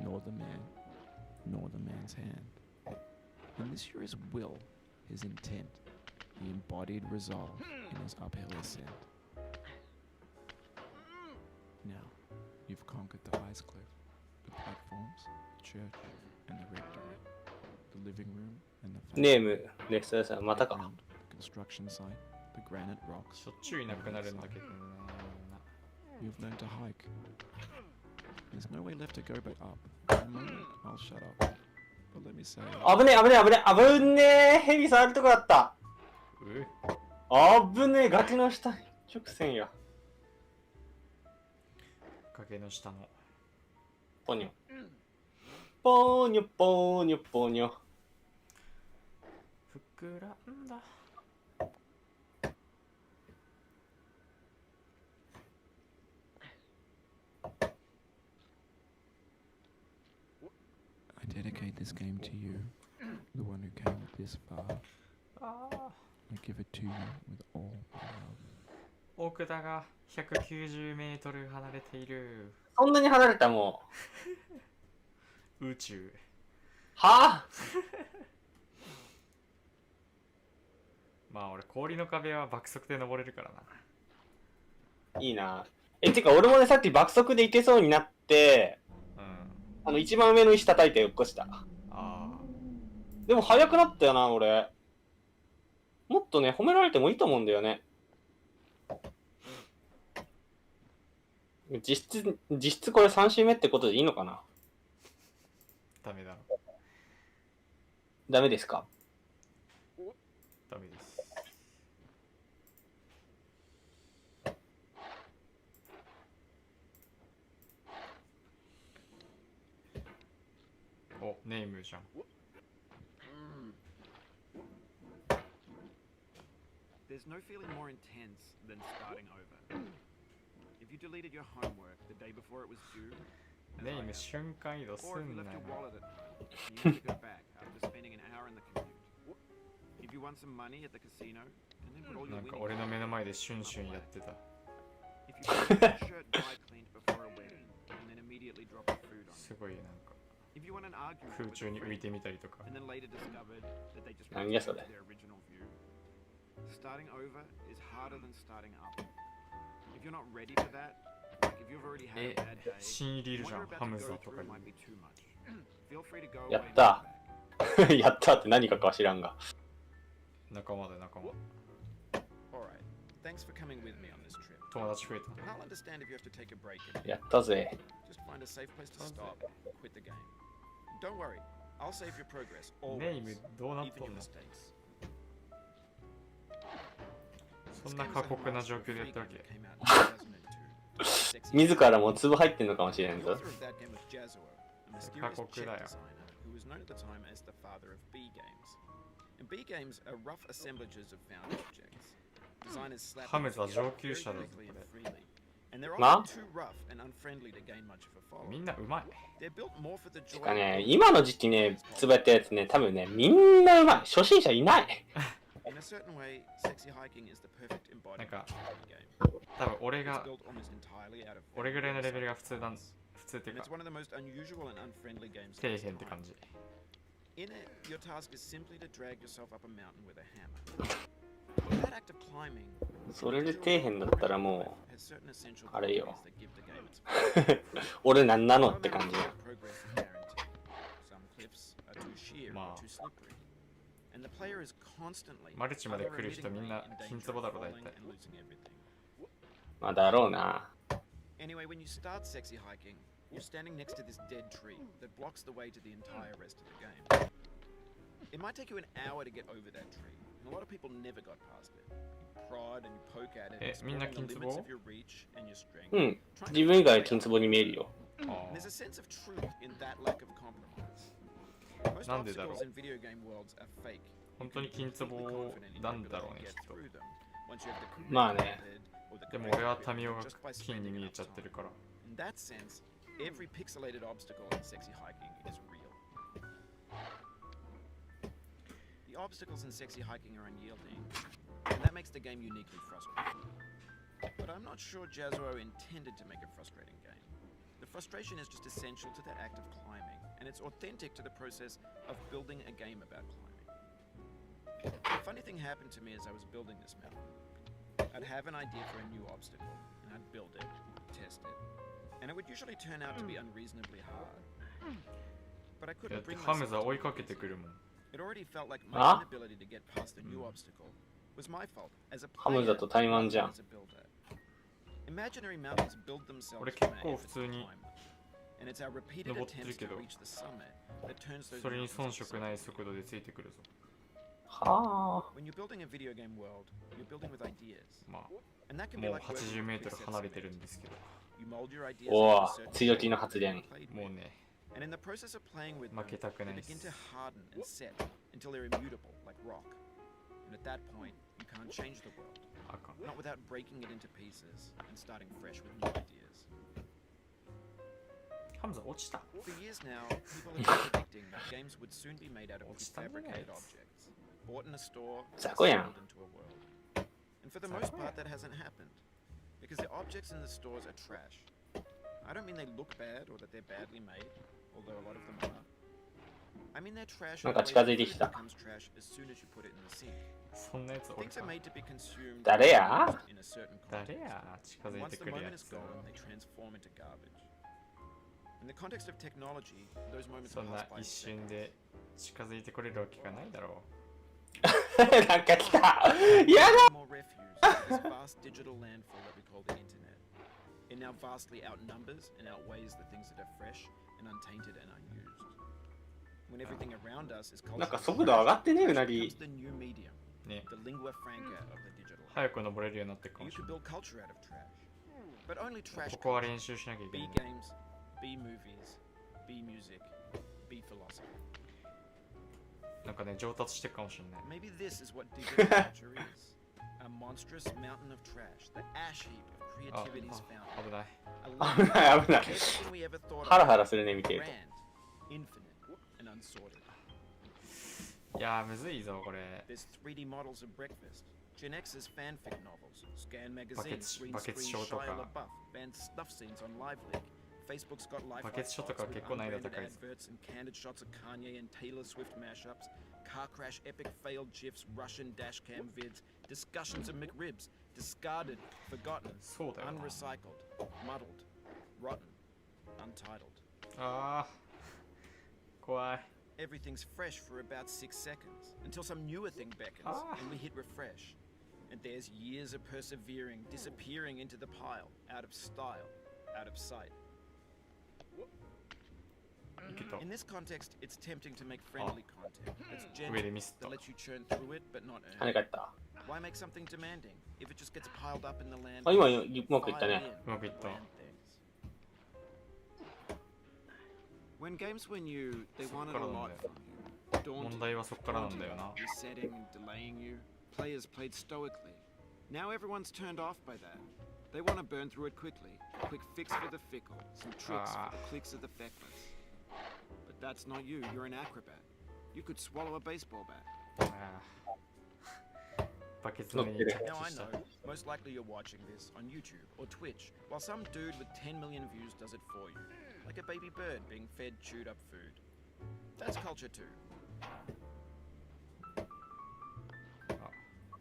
nor the man, nor the man's hand. And this here is will, his intent, the embodied resolve in his uphill ascent. Now, you've conquered the ice cliff, the platforms, the church, and the rectory, the living room, and the ネーム、レストラさん、またか。 playground, the construction site, the granite rocks. しょっちゅういなくなるんだけどね。You've learned to hike. There's no way left to go but up. For a moment, I'll shut up. But let me say, 危ねえ、危ねえ、危ねえ、危ねえ、ヘビ触るとこだった。危ねえ、崖の下、直線や。崖の下の。ポニョ。ポーニョ、ポーニョ、ポーニョ。膨らんだ。I dedicate this game to you, the one who came this far. ああ。 I give it to you with all my love. 奥田が190メートル離れている。そんなに離れたもう。宇宙。はぁまあ俺氷の壁は爆速で登れるからな。いいな。てか俺もね、さっき爆速で行けそうになって、うん。一番上の石叩いて落っこした。ああ。でも速くなったよな、俺。もっとね、褒められてもいいと思うんだよね。実質これ3周目ってことでいいのかな。ダメだ。ダメですか。ダメです。お、ネームじゃん。There's no feeling more intense than starting over. If you deleted your homework the day before it was due, ネーム瞬間移動す or if ん you な left よ。 your wallet at you need to go back after spending an hour in the commute. If you won some money at the casino and then put all な your んか winnings 俺の in 目の the 前 bank でシュン and シュン flip や away. ってた。 If you got your shirt dry cleaned before a wedding and then immediately immediately drop your food on すごいなんか it. If you want an argument 空 with 中 a に浮い friend てみたりとか and then later discovered that they just 何やそれ。 their original view, starting over is harder than starting up. If you're not ready for that, like if you've already had a え bad day, 新入りいる what じゃ you're ん about ハ to ムザ go とか through に might be too much. Feel free to go や away っ and た come back. やったって何かかは知らんが。仲間で仲間 Alright, thanks for coming with me on this trip. 友達増えた And I'll understand if you have to take a break in it. やったぜ。 Just find a safe place to stop, quit the game. Don't worry, I'll save your progress ネイ always, ムどうなっ even と your んの mistakes. そんな過酷な状況でやったわけ自らも粒入ってんのかもしれん The ぞ。 author of that game was Jazzuo, a mysterious chip designer who was known at the time as the father of B games. And B games are rough assemblages of found objects. Designers slap ハ them ムザ together 上 very 級者だぞ quickly こ and れ freely. And they're ま often too rough and unfriendly to gain much of a み following. んなうまい They're built more for the て joy か of ね、 building 今の時期ね、粒やったやつね、多分ね、みんなうまい。初心者いない。 In a certain way, sexy hiking is the perfect embodiment なんか of a game. 多分俺 It's が built almost entirely out of 俺ぐらいのレベル fabric が普通なん普通っていう and か it's one of the most unusual and unfriendly games. 底 of its 辺って time. 感じ In it, your task is simply to drag yourself up a mountain with a hammer. That act of climbing, それで底辺だったらも has certain essential あれよ。 qualities that give the game its う、俺なんなの No って感 amount じ of や。 progress is guaranteed. Some cliffs are too sheer or まあ too slippery. And the player is constantly マルチまで来る人みんな unremittingly in 金 danger 壺 of だろ大 falling 体 and losing everything. まあだろうな。 Anyway, when you start sexy hiking, you're standing next to this dead tree that blocks the way to the entire rest of the game. It might take you an hour to get over that tree, and a lot of people never got past it. You prod and you poke at it, みんな exploring the 金 limits 壺 of your reach and your strength. うん。 trying to 自分以 find 外 a way 金 up. 壺に見えるよ。あ And there's a sense of truth in that lack of compromise. Most なんでだろう obstacles in video game worlds are fake. 本当に金壺なんだろうねきっと Through them once you have the correct まあね。 method or the でも correct 俺は equipment タミオが just by 金に spending 見え enough ちゃってる time. から In that sense, every pixelated obstacle in sexy hiking is real. The obstacles in sexy hiking are unyielding, and that makes the game uniquely frustrating. But I'm not sure Jazzuo intended to make a frustrating game. The frustration is just essential to the act of climbing, and it's authentic to the process of building a game about climbing. A funny thing happened to me as I was building this mountain. I'd have an idea for a new obstacle, and I'd build it, test it, and it would usually turn out to be unreasonably hard. But I だっ couldn't て bring ハム myself ザ to 追い make か it けて easy. くるもん It already felt like my Huh? inability to get past the new obstacle was my fault as a ハム player ザと対マンじゃん as。a builder. Imaginary mountains build themselves 俺 from 結 our 構 effort 普 to 通に climb them. And it's our repeated 登ってる attempts け to ど reach the summit that turns those それに mountains 遜 into 色ない速度でついてくるぞは When you're building a video game world, you're building with ideas. ま And that can あ be もう like working 80 メ with ートル presets 離れ of てる it. んですけど You mold your ideas お into お a certain 強気の shape 発 that 言 you've played もう with. ね And in the process of playing with 負 them, けたく they ないっ begin す to harden and set until they're immutable, like rock. And at that point, you can't change the world, あかん not without breaking it into pieces and starting fresh with new ideas. ハムザ落ちた For years now, people have been predicting that games would soon be made out of prefabricated objects, bought in a store, and 雑魚やん。 sold into a world. And for the most part, that hasn't happened, because the objects in the stores are trash. I don't mean they look bad or that they're badly made, although a lot of them are. I mean they're trash in なん the か way 近づ that いて food きた。 becomes trash as soon as you put it in the sink. そんなやつおる Things か are made to be consumed 誰や and used in a certain 誰 context. や近づ And い once て the くる moment や is つ gone, they transform into garbage. In the context of technology, those moments そん pass な by 一 in 瞬 seconds. で近づいてこれるわけがないだろなんか来た。やだ。 More refuse, this vast digital landfill that we call the internet. It now vastly outnumbers and outweighs the things that are fresh and untainted and unused. When everything around us is なんか culturally 速度上がってねえう trash な becomes ぎ。 the new medium, うね the lingua franca of the digital. 早く登れるようになってるか You もしれ can ない build culture out of trash, but only trash ここは culture. 練習しなきゃいけな B いね games, B movies, B music, B philosophy. なんかね上達してるかもしれない Maybe this is what digital culture is. A monstrous mountain of trash, the ash heap of あ creativity's あ fountain. 危ない A 危ない危ない。 everything we ever thought ハラ of, ハラするね見てる grand, infinite, and unsorted. いやーむずいぞこれ There's 3D models of breakfast, Gen X's fanfic novels, Scan magazines, Buckets- green buckets screen show to Shia ka. LaBeouf, banned snuff scenes on Live Leak, Facebook's got life バケツショットが with 結構難易度 unbranded 高いです adverts and candid shots of Kanye and Taylor Swift mashups, car crash epic failed gifs, Russian dashcam vids, discussions of McRibs, discarded, forgotten, そうだよな unrecycled, muddled, rotten, untitled. あー怖い Everything's fresh for about 6 seconds until some newer thing beckons and we hit refresh. And there's years of persevering disappearing into the pile, out of style, out of sight. いけた In this context, it's tempting to make friendly content. It's 上 gentle, でミスった that lets you churn through it but not 跳 earn ね it. 返った。 Why make something demanding if it just gets piled up in the land? あ、今うまくいったね。 うまくいった Brand things. When games were new, they wanted a lot from you. 問 Daunting, 題はそっからなんだよな resetting and delaying you. Players played stoically. Now everyone's turned off by that. They want to burn through it quickly. A quick fix for the fickle. Some tricks for the clicks of the feckless. But that's not you. You're an acrobat. You could swallow a baseball bat. あーバケツの上に着 Now I 地した know, most likely you're watching this on YouTube or Twitch, while some dude with 10 million views does it for you. Like a baby bird being fed chewed up food. That's culture too.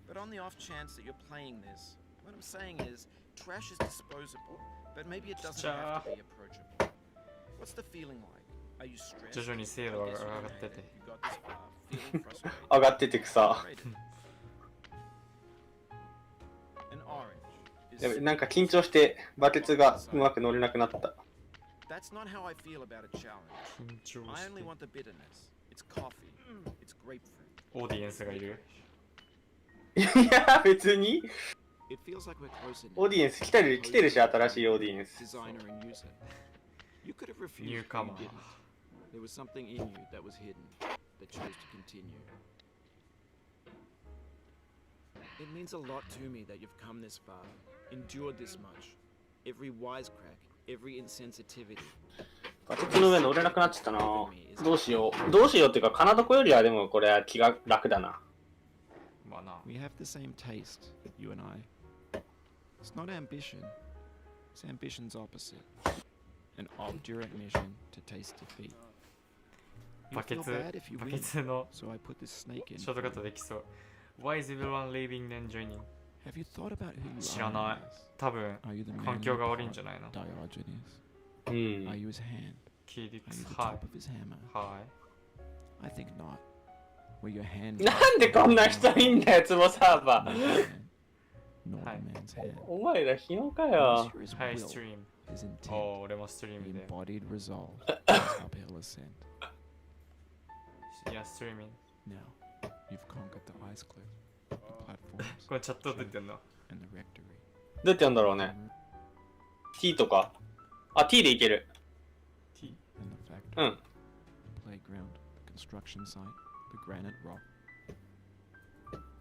But on the off chance that you're playing this, what I'm saying is, trash is disposable, but maybe it doesn't have to be approachable. What's the feeling like? Are you stressed? 徐々に精度 I が guess 上 you が can って admit て it. You got this far, feeling frustrated. 上がっててくさ。 Frustrated. An orange やべ is なんか緊張してバケツがうまく乗れなくなった。 That's not how I feel about a challenge. 緊張 I し only て want the bitterness. It's coffee. It's grapefruit. オーディエンスがいるいや、別に。 It feels like we're closer オー now. ディエンス来てるし、新しいオーディエンス。 Designer and user. You could have refused, but you Newcomer. didn't. There was something in you that was hidden, that chose to continue. It means a lot to me that you've come this far, endured this much. Every wisecrack, every insensitivity. バケツの上乗れなくなっちゃったな。どうしよう。どうしようっていうか、カナダコよりはでもこれは気が楽だな。まあな We have the same taste, you and I. It's not ambition. It's ambition's opposite. An obdurate mission to taste defeat. バ You'll ケ feel ツ bad if you バ win, ケツの so I put this snake in. ショートカットできそう Why is everyone leaving and joining? Have you thought about who you 知ら are? ない in this? 多分 Are you the man 環 in 境 the が悪いん pot, じゃないの Diogenes? う Are ん。 you his hand? キーディック Are ス you the は top of his hammer? いは I think not. Where your hand なんでこんな人いんだよ、ツボサーバ not ー。 the man, nor Hi. the man's hand. お前ら暇かよ。 Here is いはい will, ストリーム his お intent, お俺もストリー the ムで embodied resolve, his uphill ascent. いやストリーミング Now, you've conquered the ice cliff, the platforms, これチャット出てんの and the rectory. どうやってやるんだろうね。T とか。あ、T でいける。 T And the う factory, ん。 playground, the construction site, the granite rock.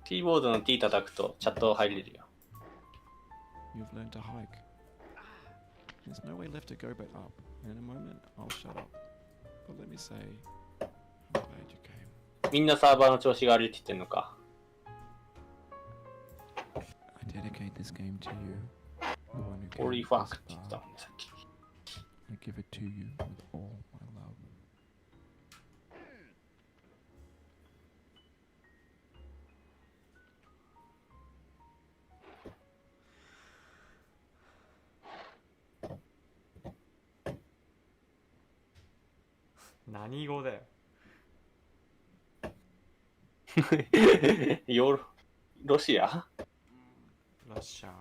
T ボードの T 叩くとチャット入れるよ。 You've learned to hike. There's no way left to go but up. And in a moment, I'll shut up. But let me say, I'm glad you came. みんなサーバーの調子が悪いって言ってんのか。 I dedicate this game to you, the one who ホー came リーファー this クって言ってた far. もんね、さっき。 I give it to you with all my love. 何語だよロシアラッシャー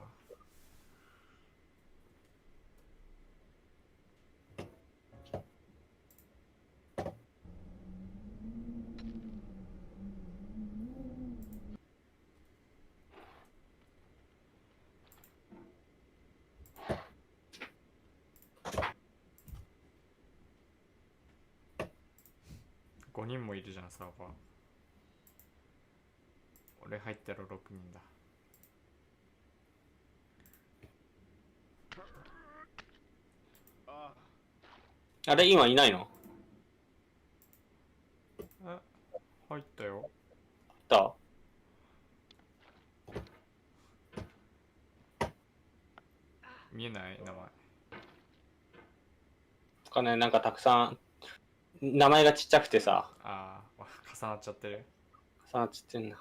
5人もいるじゃんサーバー俺入ったら6人だあれ今いないのえ入ったよだ見えない名前かね、なんかたくさん、名前がちっちゃくてさ、ああ、重なっちゃってる。重なっちゃってんな。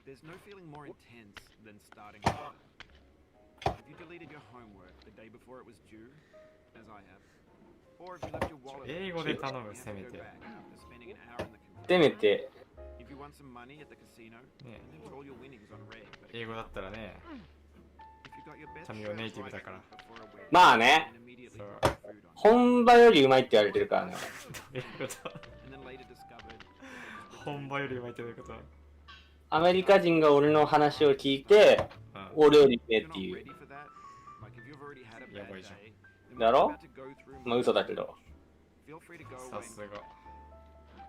There's no feeling more intense than starting over. If you deleted your homework the day before it was due, as I have, or if you left your wallet, 英語で頼む、 you せ have め to て。 go back after spending an hour in the せめ computer. て、 If you won some money at the casino, ね and then all your winnings on red. But 英語だったらね、 if you got your best タミオネイティブだから。 before a wedding, まあね、 and immediately そう。 put food on, 本場よりうまいって言われてるからね。どういうこと and then later discovered. 本場よりうまいってどういうこと？アメリカ人が俺の話を聞いて、うん。俺よりね You're って not いう。 ready for that. Like if you've already had a Yeah, bad boy, day, then だ what ろ you're about to go through まあ might 嘘だけど。 feel free to go さ away. すが。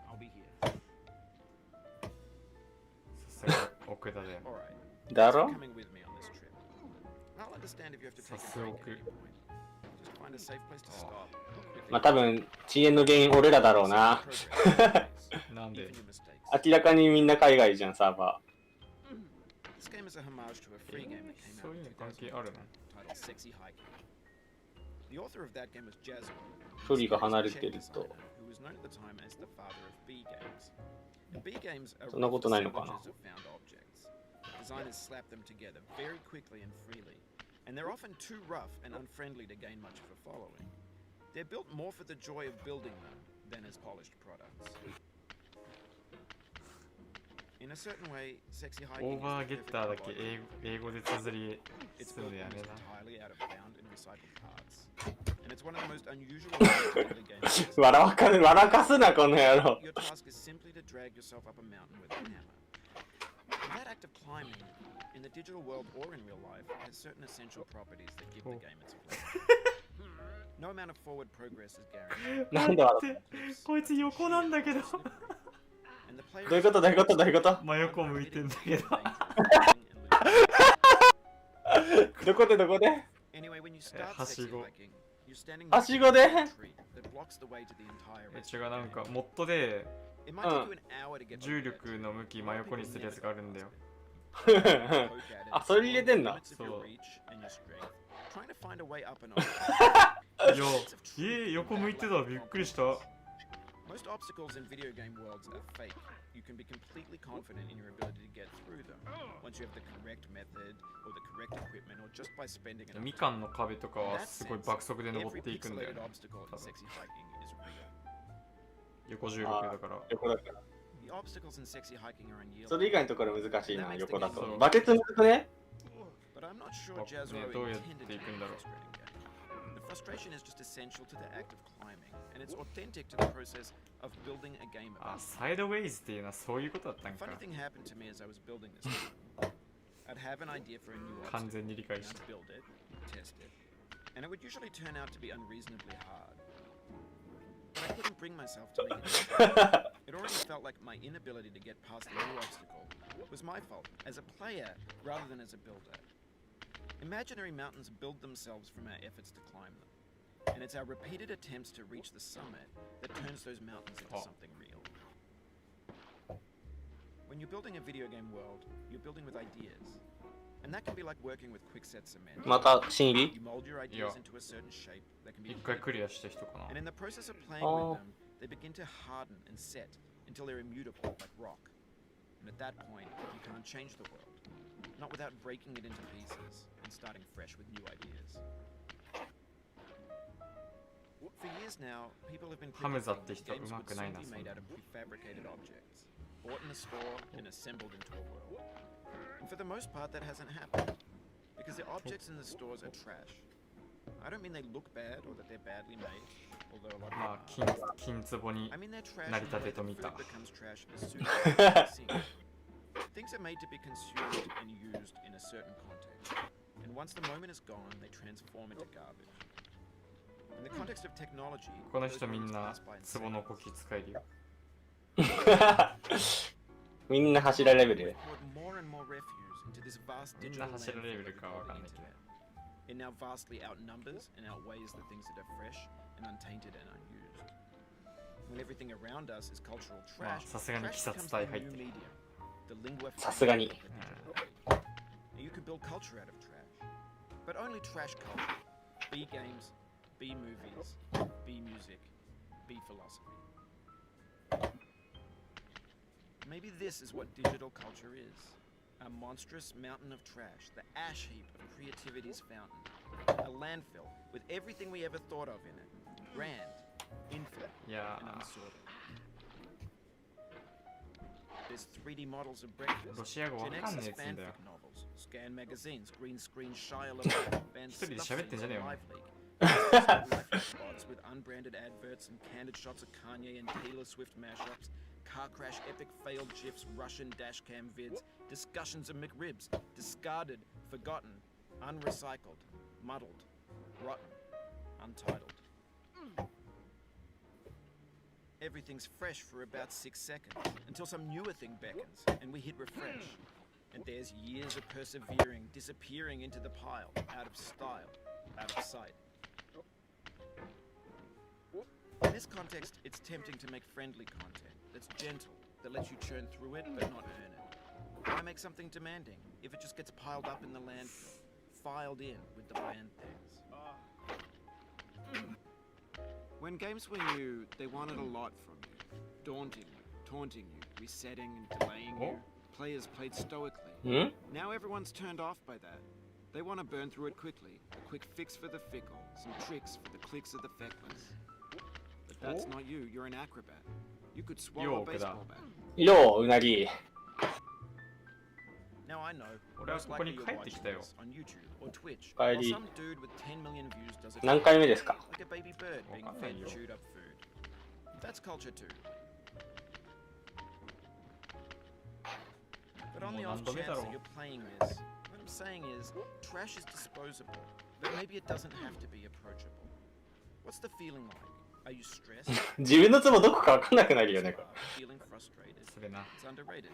I'll be here. さすが奥田だよ。 All right. だろ Coming with me on this trip. I'll understand if you have to take a break at any point. Just find a safe place to stop. まあ多分、遅延の原因俺らだろうな。なんで Even your mistakes. 明らかにみんな海外じゃん、サーバ This game is a homage to a free game that came そ out ういう in の関係あるの？ titled Sexy Hiking. The author of that game was Jazzo, ー。距離が離れてる designer と。 who was known at the time as the father of B games. And B games are そんなことないのかな？ assemblages of found objects. Designers slap them together very quickly and freely, and they're often too rough and unfriendly to gain much of a following. They're built more for the joy of building them than as polished products. In a certain way, Sexy オ Hiking ーバー is ゲ the ッターだ perfect け embodiment. 英語で綴り It's する built のやめ almost な。 entirely out of bound and recycled parts. And it's one of the most unusual ways to build a game. 笑かすな、この野郎。 Your task is simply to drag yourself up a mountain with a hammer. And that act of climbing, in the digital world or in real life, has certain essential properties that give the game its flavor. No amount of forward progress is guaranteed. なんで笑ってこいつ横なんだけど And the player うどういうことどういうことどういうこと真横向いてんだけどどこでどこで Anyway, when you start はし sexy ご hiking, you're standing はしごで next to a tree that blocks the way to the entire え rest 違 of う the なんか game. モッドで It might take you an hour to get 重 over 力の向き真横にするやつがあるんだよ。あ、それ入れてんだ。 limits of your そう reach and your strength, trying to find a way up and over. いや、横向いてたびっくりした。 Most obstacles in video game worlds are fake. You can be completely confident in your ability to get through them once you have the correct method or the correct equipment or just by spending enough み time. かんの壁とか In は that すごい sense, 爆速で登 every っていくんだよ pixelated ね。 obstacle in sexy hiking is real. 横重力だから。横だから。 The obstacles in sexy hiking are unyielding. それ以外のところ難しいな、横だとそう。バケツむずくね But I'm not sure ね Jazro どうやっ intended て to い be く a んだろう。 frustrating game. The frustration is just essential to the act of climbing, and it's authentic to the process of building a game あ、 about. サイドウェイズっていうのはそういうことだったん A か。 funny thing happened to me as I was building this game. I'd have an idea for a new 完 obstacle, 全に理解 and した。 I'd build it, test it, and it would usually turn out to be unreasonably hard. But I couldn't bring myself to make it easy. It already felt like my inability to get past the new obstacle was my fault as a player rather than as a builder. Imaginary mountains build themselves from our efforts to climb them, and it's our repeated attempts to reach the summit that turns those mountains into something real. When you're building a video game world, you're building with ideas, and that can be like working with quickset cement. また新入り You mold your ideas into a certain shape that can be 一回クリアした人かな and。in the process of playing Oh. with them, they begin to harden and set until they're immutable, like rock. And at that point, you can't change the world, not without breaking it into pieces and starting fresh with new ideas. For years now, people have been ハムザっ predicting て that 人 games うま would くない soon な be そん made な out of prefabricated objects, bought in a store and assembled into a world. And for the most part, that hasn't happened, because the objects in the stores are trash. I don't mean they look bad or that they're badly made, although a lot まあ of them are. 金壺に I mean they're trash 成 in り the 立 way てと that 見た food becomes trash as soon as it's seen. Things are made to be consumed and used in a certain context, and once the moment is gone, they transform into garbage. In the context of technology, この those 人みん moments な pass by in 壺の seconds. 呼吸使えるよ。みんな柱レベル We've。poured more and more refuse into this vast みんな digital 柱レベ landfill ル that we かわ call か the んないけど。 internet. It now vastly outnumbers and outweighs the things that are fresh and untainted and unused. When everything around us is cultural まあ trash, さすがに trash 鬼殺 becomes 隊 the 入っ new てる。 medium, the lingua さすがに。 franca of the digital age. And you can build culture out of trash, but only trash culture. B games, B movies, B music, B philosophy. Maybe this is what digital culture is. A monstrous mountain of trash, the ash heap of creativity's fountain. A landfill with everything we ever thought of in it. Grand, infinite, and unsorted. There's 3D models of breakfast, ロシア語わ Gen かん X's ねえっつうんだ fanfic よ。 novels, scan magazines, green screen Shia LaBeouf, Van 一人で喋ってんじゃねえよ、お前。 bots with unbranded adverts and candid shots of Kanye and Taylor Swift mashups, car crash epic failed gifs, Russian dashcam vids, discussions of McRibs, discarded, forgotten, unrecycled, muddled, rotten, untitled. Everything's fresh for about 6 seconds, until some newer thing beckons, and we hit refresh. And there's years of persevering, disappearing into the pile, out of style, out of sight. In this context, it's tempting to make friendly content that's gentle, that lets you churn through it but not earn it. Why make something demanding if it just gets piled up in the landfill, filed in with the bland things? When games were new, they wanted a lot from you. Daunting you, taunting you, resetting and delaying you. Players played stoically. Now everyone's turned off by that. They want to burn through it quickly. A quick fix for the fickle, some tricks for the clicks of the feckless. But that's not you, you're an acrobat. You could swallow a baseball bat. よう、うなぎ。 Now I know, 俺は most ここに likely 帰 you're ってき watching たよ。 this on YouTube or Twitch, 帰 while り。 some dude with 10 million views does it 何回目ですか？ like a baby bird being わかんない fed よ。 chewed up food. That's culture too. But on the off chance that you're playing this, what I'm saying is, trash is disposable, but maybe it doesn't have to be approachable. What's the feeling like? Are you stressed? 自分のツボどこかわかんなくなるよね、これ。 Feeling frustrated? それな。 It's underrated.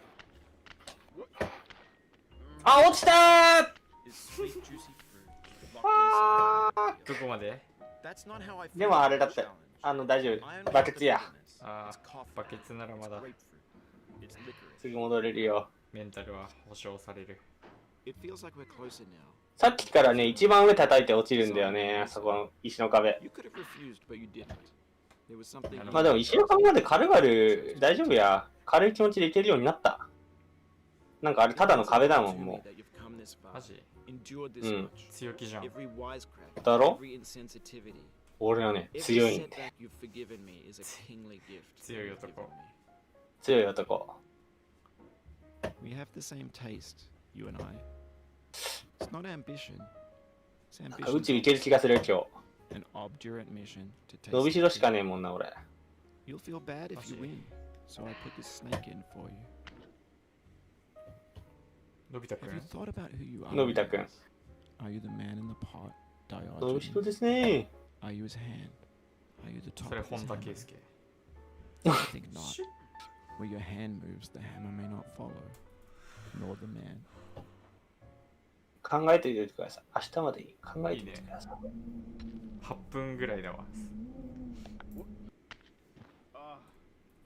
あ、落ちたー Is sweet juicy fruit locked あ inside? どこまで？ That's not how I で feel もあ about れだ the って。 challenge. 大丈 I 夫。 only バ have ケ the ツや。 bitterness. あ It's coffee. バケツならま It's だ grapefruit. It's licorice. すぐ戻れるよ。メンタルは保証される。 It feels like we're closer now. さっきからね、一番上叩いて落ちるんだよね、あそこの石の壁。 You could have refused, but you didn't. There was something. まあでも石の壁まで軽々大丈夫や。軽い気持ちでいけるようになった。なんかあれただの壁だもん、もマジ？うん。強気じゃん。だろ？俺はね、強いんで。強い男。強い男。We have the same taste, you and I. It's not ambition. It's 宇 ambition. 宙いける気がする、今日。 An obdurate mission to taste. 伸びしろしかねえもんな、俺。 You'll feel bad if you win, so I put this snake in for you. のび太く Have you ん。 thought about who you are? のび太くん。 Are you the man in the pot, 伸びし Diogenes? ろですね。 Are you his hand? Are you the そ top れ of his 本田 hammer? 圭佑。 I think not. Where your hand moves, the hammer may not follow, nor the man. 考えておいてください。明日までいい。考えておいてください。 8分ぐらいだわ。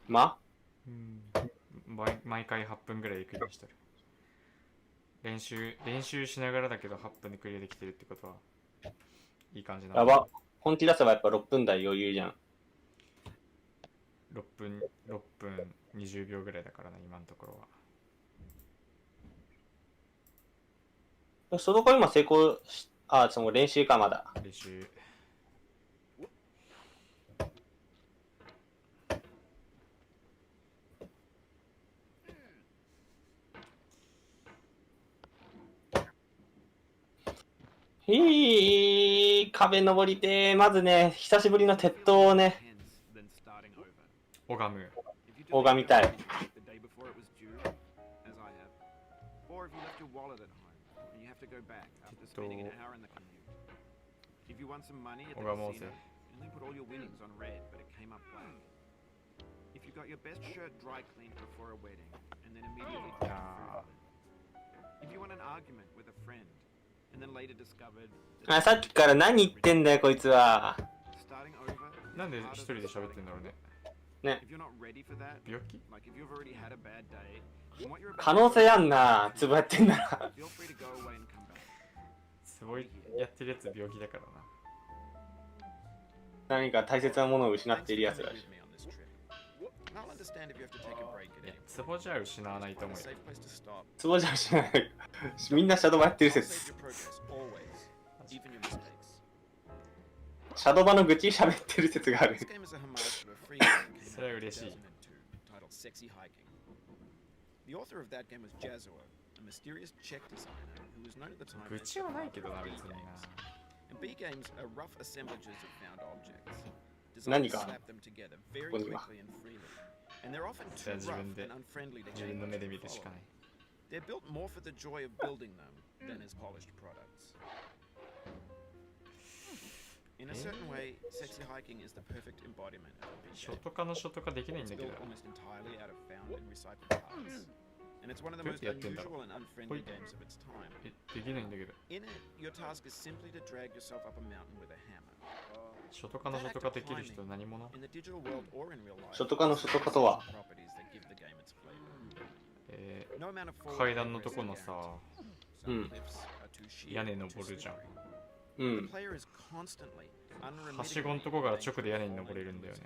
ま毎回8分ぐらいでクリアしてる。練習しながらだけど8分でクリアできてるってことはいい感じなの。やば。本気出せばやっぱ6分台余裕じゃん。 6分20秒ぐらいだからな、今のところは。その子今成功し、その練習かまだ。練習。壁登りてー。まずね、久しぶりの鉄塔をね、拝む。拝みたい。拝もうぜ。さっきから何言ってんだよ、こいつは。なんで一人で喋ってんだろうね。ね。病気？可能性あんな、つぶやってんなら。すごいやってるやつ病気だからな。何か大切なものを失っているやつらしい。いや、ツボじゃ失わないと思うよ。ツボじゃ失わない。みんなシャドバやってる説。シャドバの愚痴喋ってる説がある。それは嬉しい。愚痴はないけどな、別にな。何かここには。それは自分で、自分の目で見るしかない。They're built more for the joy of building them than as polished products. In a certain way, sexy hiking is the perfect embodiment of a big ショトカのショトカできないん It's だけど。 built almost entirely out of found and recycled parts. And it's one of the most unusual and unfriendly games of its time. できないんだけど。 In it, your task is simply to drag yourself up a mountain with a hammer. ショトカのショトカできる人何者？ In the digital world or in real life, ショトカのショトカとは properties that give the game its flavor. 階段のとこのさ、うん屋根登るじゃん。うん。はしごのとこから直で屋根に登れるんだよね。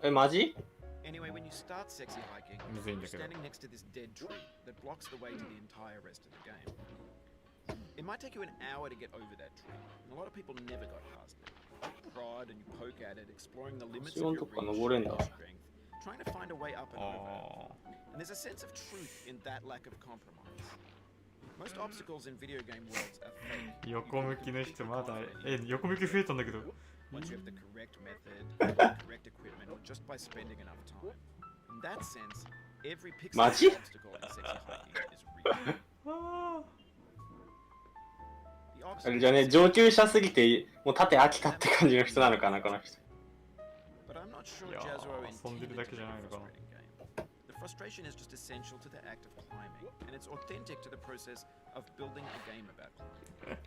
え、マジ？ Anyway, when you start sexy hiking, むずいんだ you're けど。 standing next to this dead tree that blocks the way to the entire rest of the game. It might take you an hour to get over that tree, and a lot of people never got past it. Prod and you poke at it, exploring the limits of your reach and strength, trying to find a way up and over. And there's a sense of truth in that lack of compromise. Most obstacles in video game worlds are fake. 横向きの人まだ、横向き増えたんだけど。 Once you have the correct method, the correct equipment, or just by spending enough time. In that sense, every pixel Maji? obstacle in sexy hiking is real. あれじゃね、上級者すぎて、もう縦飽きたって感じの人なのかな、この人。But I'm not sure いや Jazro ー、遊んでるだけじゃないのかな。 The frustration is just essential to the act of climbing, and it's authentic to the process of building a game about climbing.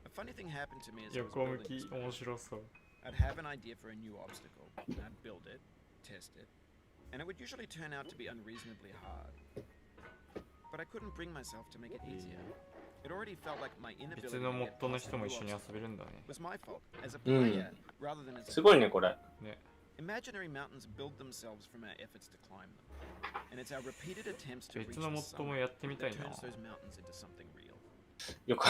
A funny thing happened to me as I was 横向 building き this game. 面白そう。 I'd have an idea for a new obstacle, and I'd build it, test it, and it would usually turn out to be unreasonably hard. But I couldn't bring myself to make it easier. It already felt like my 別 inability の to モッ get ドの past 人 the も new 一緒に遊 obstacle べるんだね。 was my fault as a player rather than as a すごいね、これ。ね。 Imaginary mountains build themselves from our efforts to climb them, and it's our repeated attempts to reach 別のモ the ッドも summit やってみた that いな。 turns those mountains into something real. よく。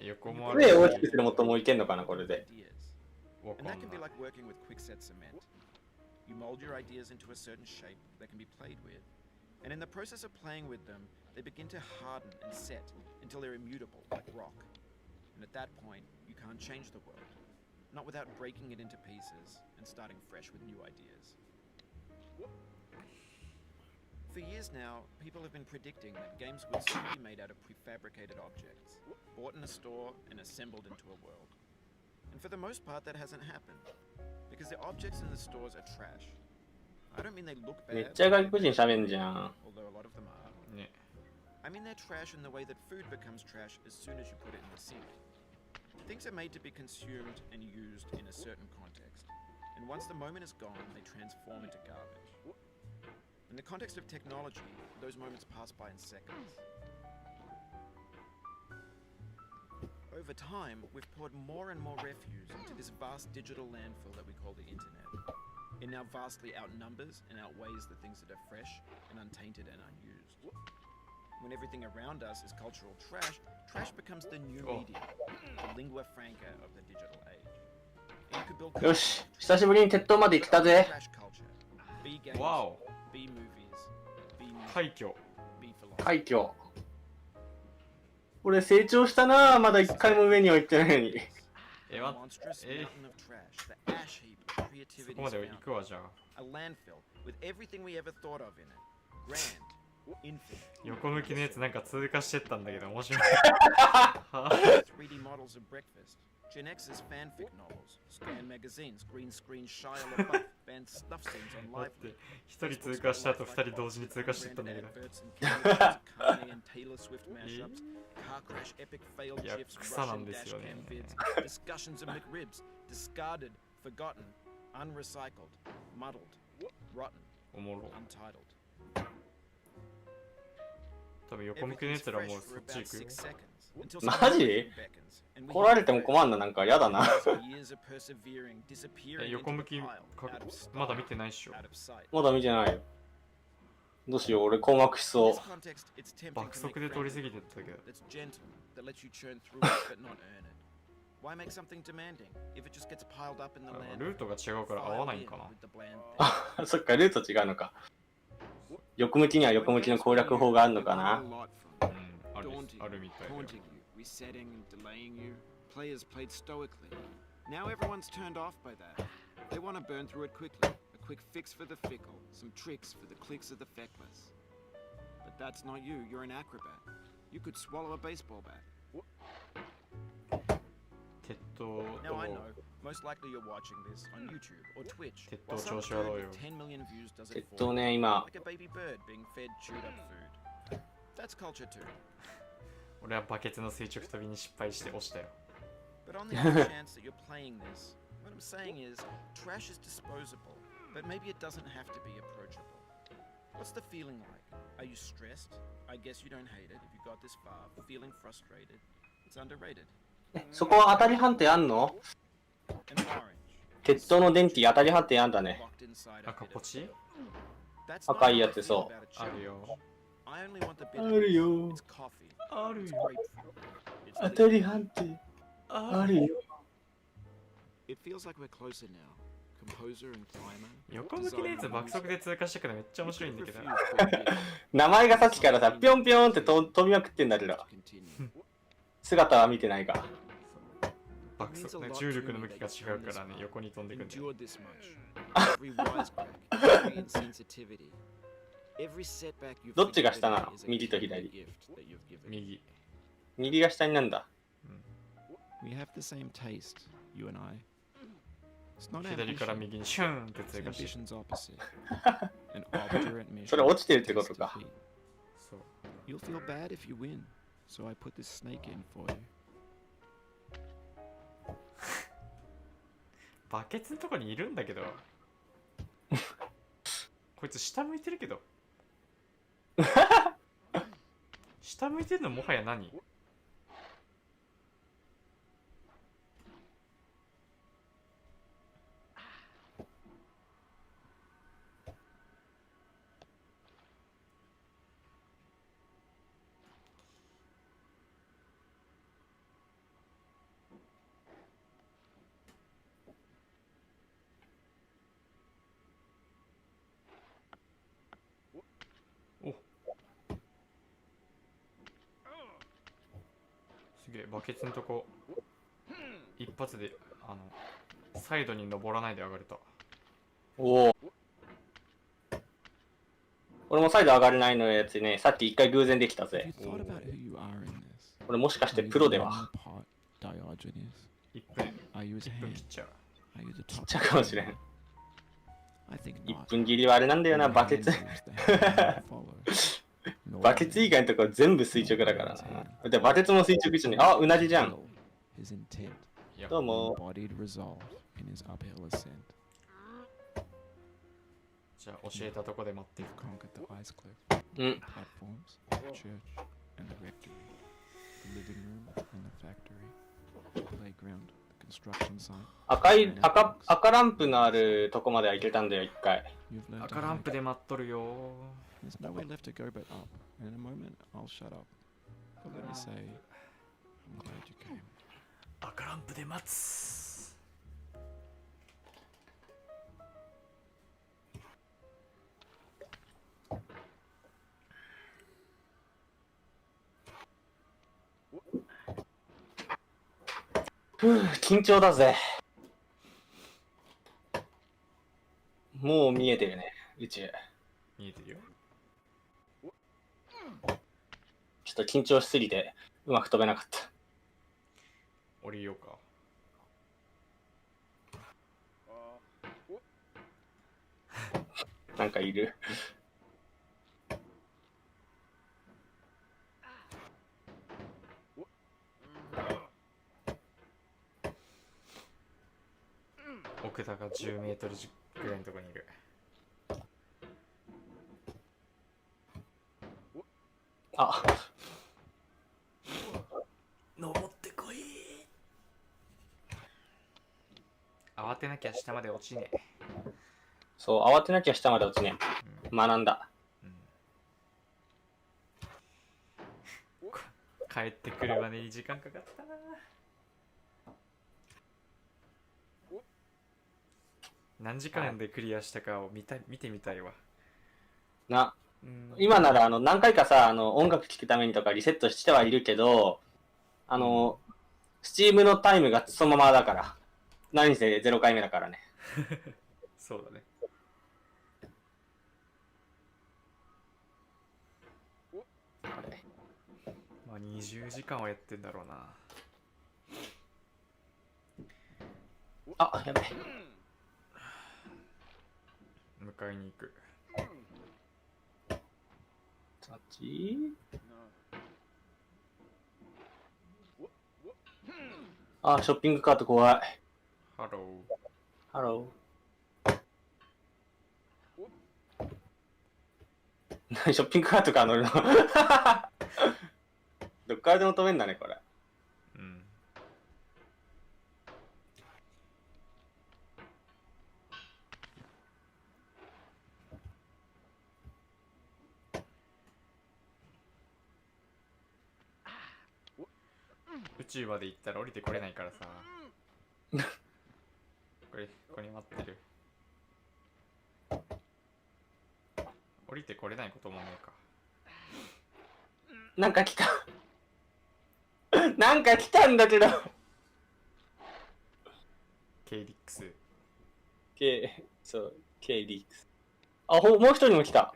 横もあプレイ大きるくするもっともういけんのかな、これで。 Ideas. わか And ん that can な be い。 like working with quickset cement. You mold your ideas into a certain shape that can be played with, and in the process of playing with them, they begin to harden and set until they're immutable, like rock. And at that point, you can't change the world, not without breaking it into pieces and starting fresh with new ideas. For years now, people have been predicting that games would soon be made out of prefabricated objects, bought in a store and assembled into a world. And for the most part, that hasn't happened, because the objects in the stores are trash. I don't mean they look めっ bad, ちゃ外国人喋んじゃん。 although a lot of them are. ね。 I mean they're trash in the way that food becomes trash as soon as you put it in the sink. Things are made to be consumed and used in a certain context, and once the moment is gone, they transform into garbage. In the context of technology, those moments pass by in seconds. Over time, we've poured more and more refuse into this vast digital landfill that we call the internet. It now vastly outnumbers and outweighs the things that are fresh and untainted and unused. When everything around us is cultural trash, trash becomes the new medium, the lingua franca of the digital age. And you could build よし、久しぶりに鉄塔まで来たぜ。 trash culture. B games, わお。 B movies, B music, 廃墟。 B philosophy. 廃墟。俺成長したなぁ、まだ一回も上には行ってないのに。 A monstrous mountain of trash, the ash heap of そ creativity's こまで行 fountain. くわじゃあ。 A landfill with everything we ever thought of in it. Grand, infinite. 横向きのやつなんか通過してったんだけど面白い。 3D models of breakfast. Gen X's fanfic novels. Scan magazines, green screen Shia LaBeouf, banned snuff scenes on だっ Lively. て一人通過した後二人同時に通過してったんだけど。 Adverts and cameos, Kanye and Taylor Swift mashups, car crash epic failed いや、 GIFs, 草なん Russian ですよ dash ね。 cam vids, discussions of McRibs, discarded, forgotten, unrecycled, muddled, rotten, おもろ。 untitled. 多分横向きのやつらもう Everything's そっ fresh ち for 行く about よ。 6 seconds. until マ someone ジ beckons, and we 来られ hear ても the 困んな、なんかやだな。 phrase. Years of persevering, え disappearing 横 into 向 the き pile, か out of まだ style, 見てないっしょ。 out of sight. まだ見てないよ。どうしよう、俺困惑し In そ this context, it's tempting 爆 to 速 make で通り過 friends ぎてったけど。 that's gentle, that lets you churn through it but not earn it. Why make something demanding if it just gets piled up in the あ land? ルートが違うから合わないんかな。 With the bland う。そっか、ルート違うのか。横向きには横向きの攻略法があるのかな。うん、あるみたいだよ。 taunting you, resetting and delaying you. Players played stoically. Now everyone's turned off by that. They want to burn through it quickly. A quick fix for the fickle, some tricks for the clicks of the feckless. But that's not you. You're an acrobat. You could swallow a baseball bat. 鉄塔 Now I と know. Most likely you're watching this on YouTube or Twitch. 鉄 While 塔 some 調子悪い bird よ。 with 10 million views does 鉄 it for 塔 you. ね、今、 Like a baby bird being fed chewed up food. That's culture too. 俺はバケツの垂直跳びに失敗して押したよ。 But on the off chance that you're playing this, what I'm saying is, trash is disposable, but maybe it doesn't have to be approachable. What's the feeling like? Are you stressed? I guess you don't hate it if you got this far. Feeling frustrated? It's underrated. そこは当たり判定あんの？ An orange. 鉄塔の電気当たり判定あんだね。 Locked inside a 赤 bit ポ of チ That's not 赤い how や I つ feel そ about a あ cherry. るよ。 I only want the bit う。 of ある this. よ。 It's coffee. ある It's よ。 grapefruit. It's 当 the たり判定あるよ。 It feels like we're closer now. Composer and climber. 横向きのやつ爆速で通過してくのめっちゃ面白いんだけど。名前がさっきからさ、ぴょんぴょんって飛びまくってんだけど、姿は見てないが。爆速ね、重力の向きが違うからね、横に飛んでくんだよ。 Endured this much. Every wisecrack, every insensitivity, every setback you've どっちが下な forgiven の？ me is a 右と kingly 左。 gift that you've given me. 右。右が下になんだ。We have the same taste, you and I. It's not 左から ambition. 右にシューンって通 It's 過して。 ambition's opposite. An obdurate mission. それ落ちてるってことか。 tastes defeat. そう。 You'll feel bad if you win, so I put this snake in for you. バケツのとこにいるんだけど。こいつ下向いてるけど。下向いてるのもはや何？お、すげえ、バケツのとこ一発でサイドに登らないで上がれた。おお。俺もサイド上がれないのやつね、さっき一回偶然できた Have ぜ。 you thought about who you are in this? 俺もしかしてプロでは。 Part Diogenes. 1分、 Are you his 1分 hand? 切っちゃう。 Are you the 切っ top? ちゃうかもしれん。 I think 1 not. 分切りはあれなんだよな、バケツ。 バケツ以外のところ全部垂直だからな。で、バケツも垂直一緒に。あ、うなぎじゃん。 His intent いや、どうも。 embodied resolve in his uphill ascent. じゃあ教えたとこで待ってる。 Conquered the ice cliff, うん。 platforms, the church, and the rectory, the living room and the factory, the playground, the construction site. 赤ランプのあるとこまでは行けたんだよ、一回。 You've learned to 赤ラン hide. プで待っとるよ。 There's no way left to go but up. And in a moment, I'll shut up. But let me say, I'm glad you came. 赤ランプで待つ。緊張だぜ。もう見えてるね、宇宙。見えてるよ。ちょっと緊張しすぎて、うまく飛べなかった。降りようか。なんかいる。奥高10メートルぐらいのところにいる。あ、てなきゃ下まで落ちねえ。そう、慌てなきゃ下まで落ちね。学んだ。帰ってくるまでに時間かかったな。何時間でクリアしたかを見てみたいわ。な、今なら何回かさ、音楽聴くためにとかリセットしてはいるけど、スチームのタイムがそのままだから。何せ0回目だからね。そうだね。まあ20時間はやってんだろうな。あ、やべえ。迎えに行く。そっち？あ、ショッピングカート怖い。ハロー。ハロー。ショッピングカートから乗るのどっからでも飛べんだね、これ。うん。宇宙まで行ったら降りてこれないからさ。ここに待ってる。降りてこれないこともねえか。なんか来た。なんか来たんだけど。ケイリックス。そう、ケイリックス。あ、もう一人も来た。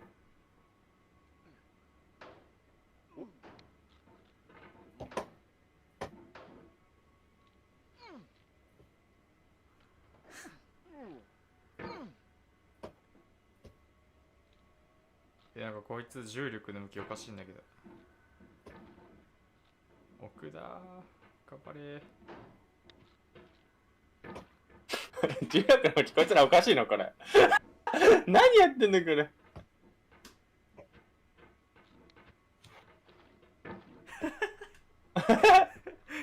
なんかこいつ重力の向きおかしいんだけど。奥だー。頑張れー。重力の向きこいつらおかしいのこれ。何やってんのこれ。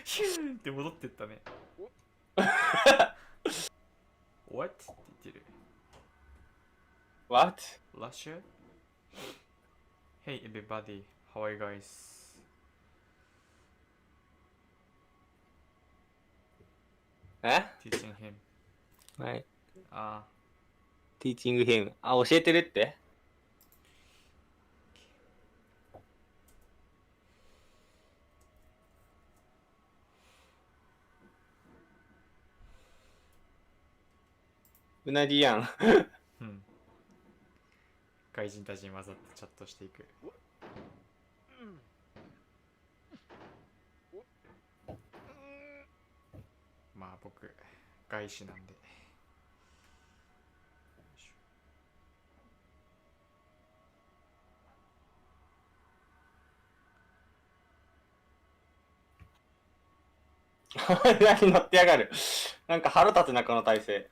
ヒューンって戻ってったね。What? って言ってる。What? Russia? Hey everybody, how are you guys? え Teaching him. はい。あティーチングヘム。あ、教えてるってうなぎやん。うん。外人たちに混ざってチャットしていく。まあ僕、外資なんで。何乗ってやがる。なんか腹立つな、この体勢。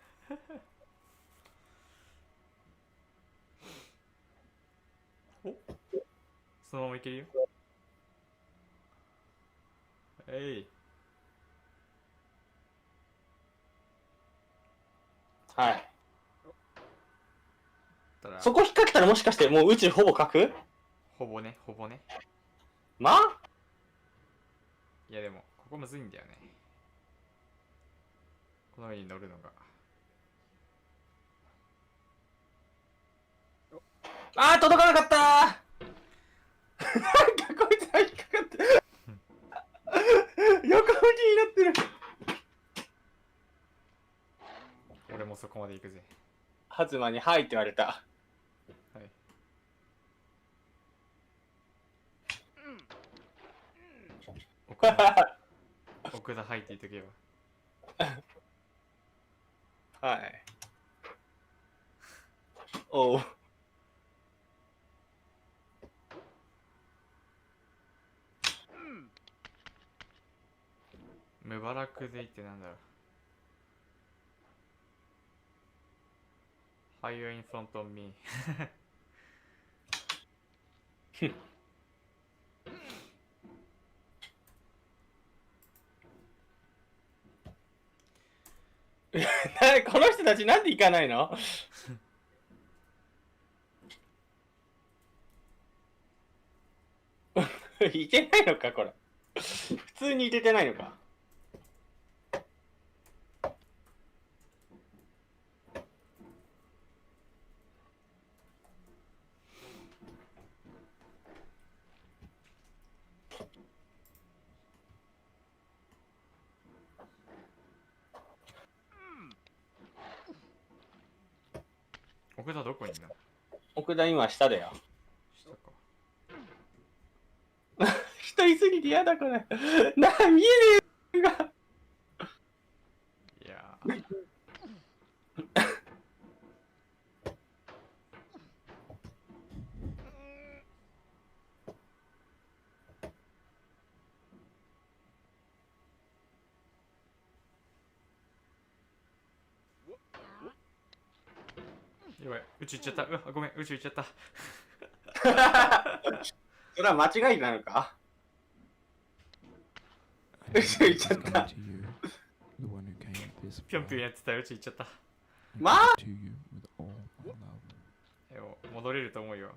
お、そのままいけるよ。はい。たらそこ引っ掛けたらもしかしてもう宇宙ほぼ角？ほぼね。まあいやでも、ここむずいんだよね。この上に乗るのが。あー、届かなかったー。なんかこいつら引っかかって横向きになってる。俺もそこまで行くぜ。ハズマに「はい」って言われた。はい。奥田入っていとけば。はい。おう。無バラクでいってなんだろう。Higher in front of me なこの人たちなんで行かないの？いけないのかこれ。普通にいけてないのか。奥田どこにいんの？奥田今下だよ。下か。人いすぎて嫌だこれ。見えねえが。いやー。やばい、宇宙行っちゃった。うわ、ごめん、宇宙行っちゃった。それは間違いなのか？宇宙行っちゃった。ぴょんぴょんやってたら宇宙行っちゃった。まあ戻れると思うよ。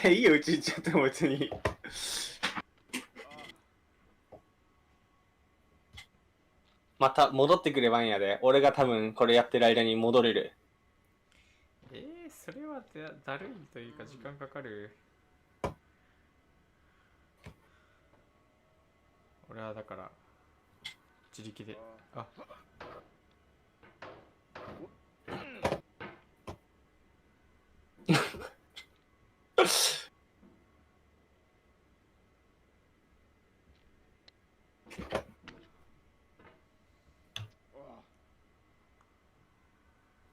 いいよ、宇宙行っちゃっても別に。また戻ってくればいいんやで。俺が多分これやってる間に戻れる。それはだるいというか時間かかる。俺はだから自力で。あ、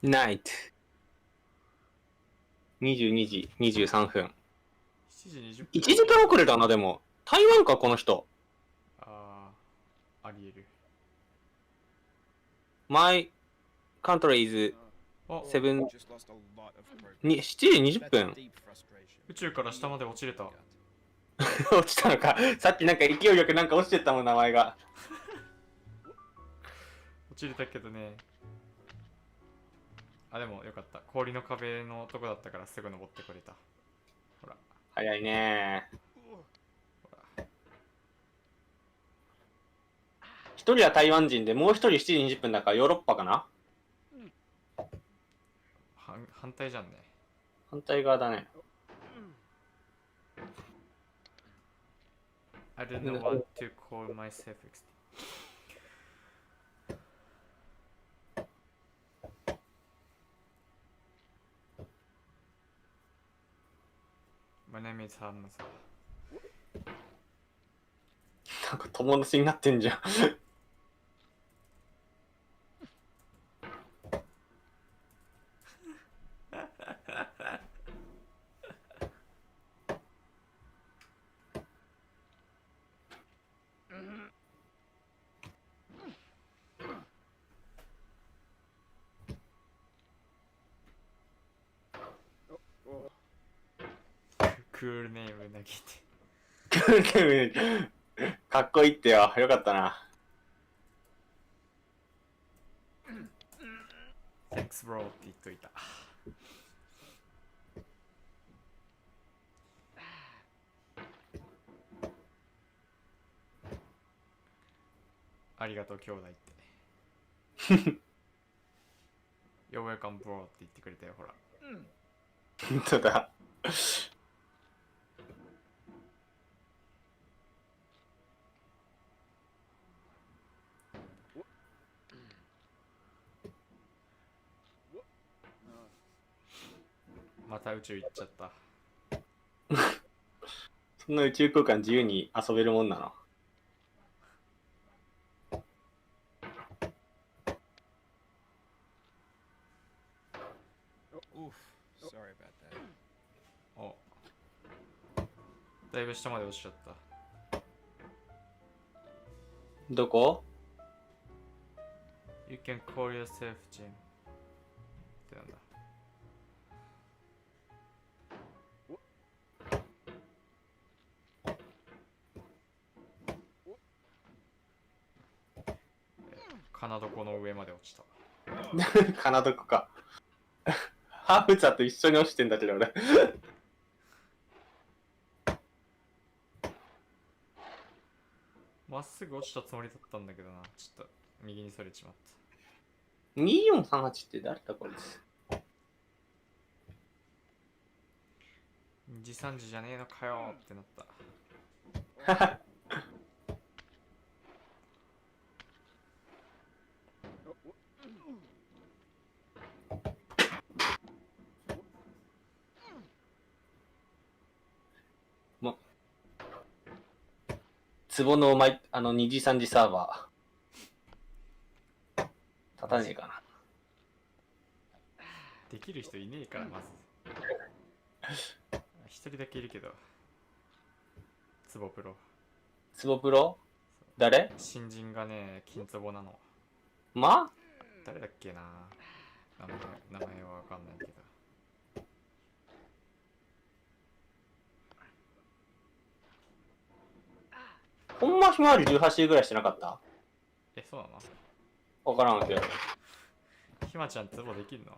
ナイト。22時23分。7時20分。1時間遅れたな、でも。台湾か、この人。ありえる。My country is 7 7時20分。宇宙から下まで落ちれた。落ちたのか。さっきなんか勢いよくなんか落ちてったもん、名前が。落ちれたけどね。でもよかった。氷の壁のとこだったからすぐ登ってこれた。ほら。早いね。一人は台湾人で、もう一人7時20分だからヨーロッパかな？反対じゃんね。反対側だね。I don't know what to call myself. My name is Hanna. なんか友達になってんじゃん。クールネーム投げて。かっこいいってよ。よかったな。Thanks bro って言っといた。ありがとう兄弟って。You're welcome bro って言ってくれたよ、ほら。本当だ。また宇宙行っちゃった。そんな宇宙空間自由に遊べるもんなの？お、だいぶ下まで落ちちゃった。どこ？ You can call yourself Jim ってなんだ。かなどこの上まで落ちた。かなどこか。ハーフツァと一緒に落ちてんだけど俺。まっすぐ落ちたつもりだったんだけどな。ちょっと右にそれちまった。2438って誰だこれです。2時3時じゃねえのかよってなった。壺の2時3時サーバー。立たねえかな。できる人いねえからまず。一人だけいるけど。ツボプロ。ツボプロ誰？新人がね、金ツボなの。誰だっけな。名前はわかんないけど。ほんまひまわり18ぐらいしてなかった？え、そうなの？わからんけど。ひまちゃんツボできんの？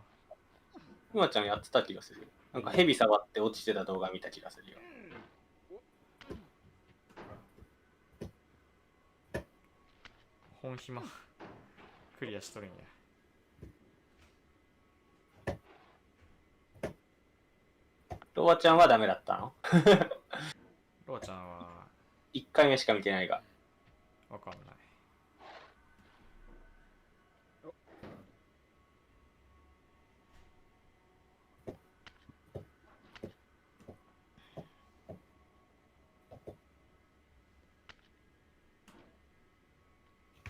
ひまちゃんやってた気がする。なんか蛇触って落ちてた動画見た気がするよ。本ひまクリアしとるんや。ロワちゃんはダメだったの？ロワちゃんは1回目しか見てないが。わかんない。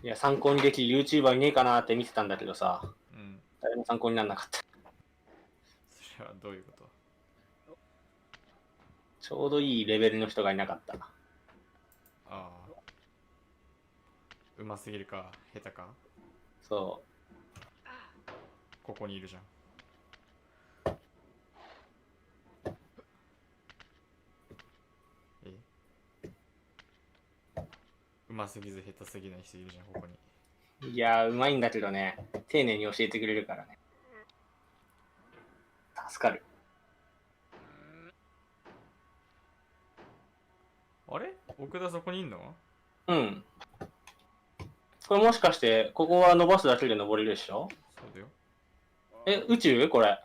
いや、参考にできる YouTuber いねえかなって見てたんだけどさ、うん。誰も参考にならなかった。それはどういうこと？ちょうどいいレベルの人がいなかった。ああ。うますぎるか、下手か？そここにいるじゃん。うますぎず下手すぎない人いるじゃん、ここに。う。いやー、うまいんだけどね、丁寧に教えてくれるからね。助かる。あれ？奥田そこにいんの？うん。これもしかして、ここは伸ばすだけで登れるでしょ？そうだよ。え、宇宙これ。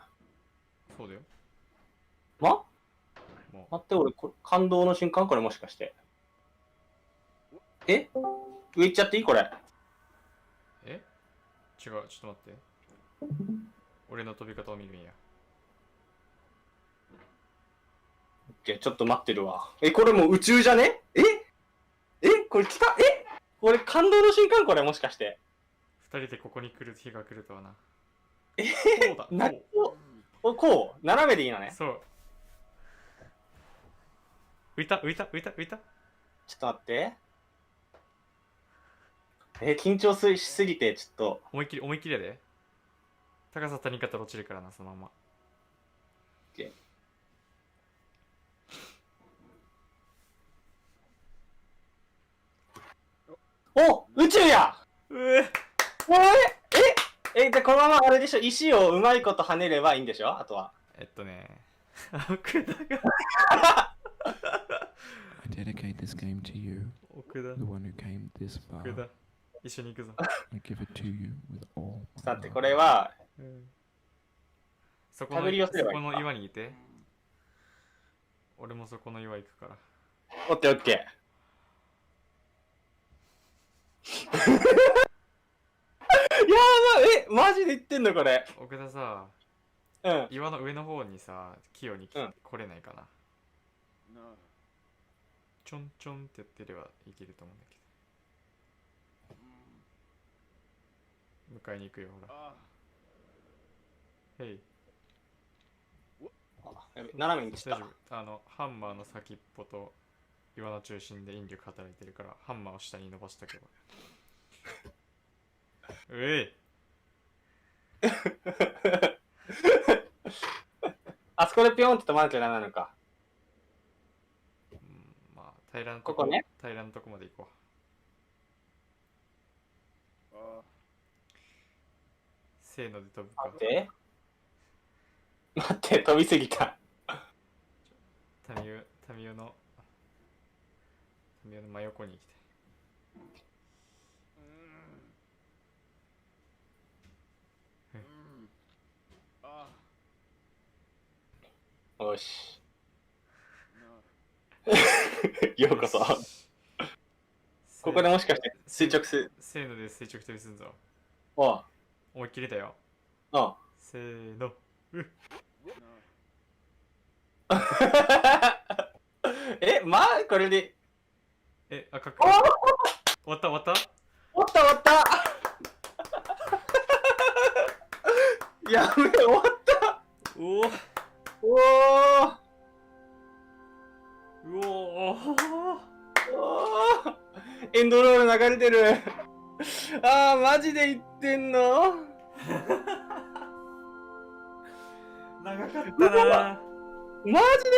そうだよ。待もうって、俺感動の瞬間これもしかして。え上行っちゃっていいこれ。え？違う、ちょっと待って。俺の飛び方を見るんや。オッケー、ちょっと待ってるわ。これもう宇宙じゃね？これ来た？これ感動の瞬間これもしかして。二人でここに来る日が来るとはな。そうだ。こう斜めでいいのね。そう。浮いた。ちょっと待って。緊張しすぎて、ちょっと。思いっきりやで。高さ足りんかったら落ちるからな、そのまま。お、宇宙や！で、このままあれでしょ、石をうまいこと跳ねればいいんでしょ？あとは。奥田がI dedicate this game to you, 奥田 the one who came this far. 奥田一緒に行くぞ。 I give it to you with all だ my って love. これは、そこ手繰り寄せればいいかの岩にいて。俺もそこの岩行くから。オッケーオッケー。やばい、マジで言ってんのこれ。奥田さ、うん。岩の上の方にさ、器用にうん来れないかな。ちょんちょんってやってればいけると思うんだけど。迎えに行くよ、ほら。へい。やべ斜めに来た。大丈夫。ハンマーの先っぽと岩の中心で引力働いてるから、ハンマーを下に伸ばしたけど。うえい。あそこでピョンって止まなきゃダメなのか。まあ、平らなとここね。平らなとこまで行こう。せーので飛ぶか。待って、飛びすぎた。タミオの真横に来て。よし。ようこそ。ここでもしかして垂直す。せーので垂直跳びすんぞ。おう。思いっきりだよ。おう。せーの。まあこれで。赤く。終わった。終わったやべえ、終わった。おーおーエンドロール流れてる。マジで言ってんの？長かったな。マジで？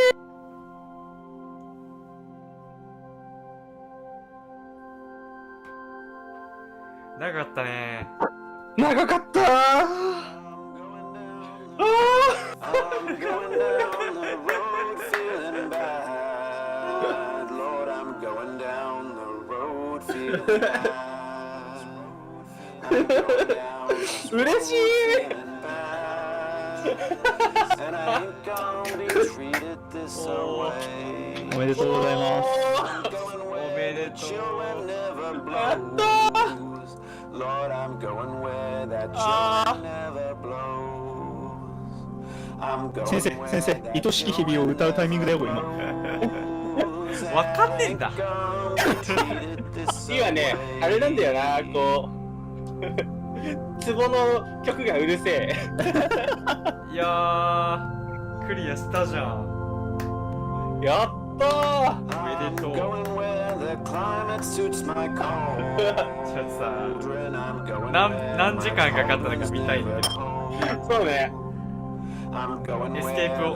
長かったね。長かったー。嬉しい。おめでとうございます。おめでとう。やったー。先生、愛しき日々を歌うタイミングだよ、今。わかんねえんだ。今ね、あれなんだよな、こうツボの曲がうるせえ。いやー、クリアしたじゃん。やったー。おめでとう。ちょっとさ、何時間かかったのか見たいんだけど。そうね。エスケープを。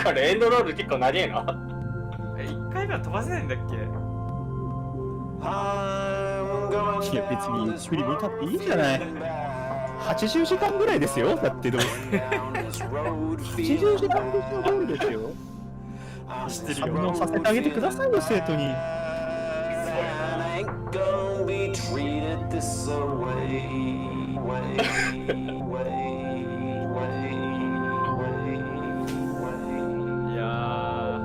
これエンドロール結構長えの？1回目は飛ばせないんだっけ？いや、別にゆっくり見たっていいじゃない。80時間ぐらいですよ、だってどう80時間分のゴールですよ。知ってるよ。反応させてあげてくださいよ、生徒に。いや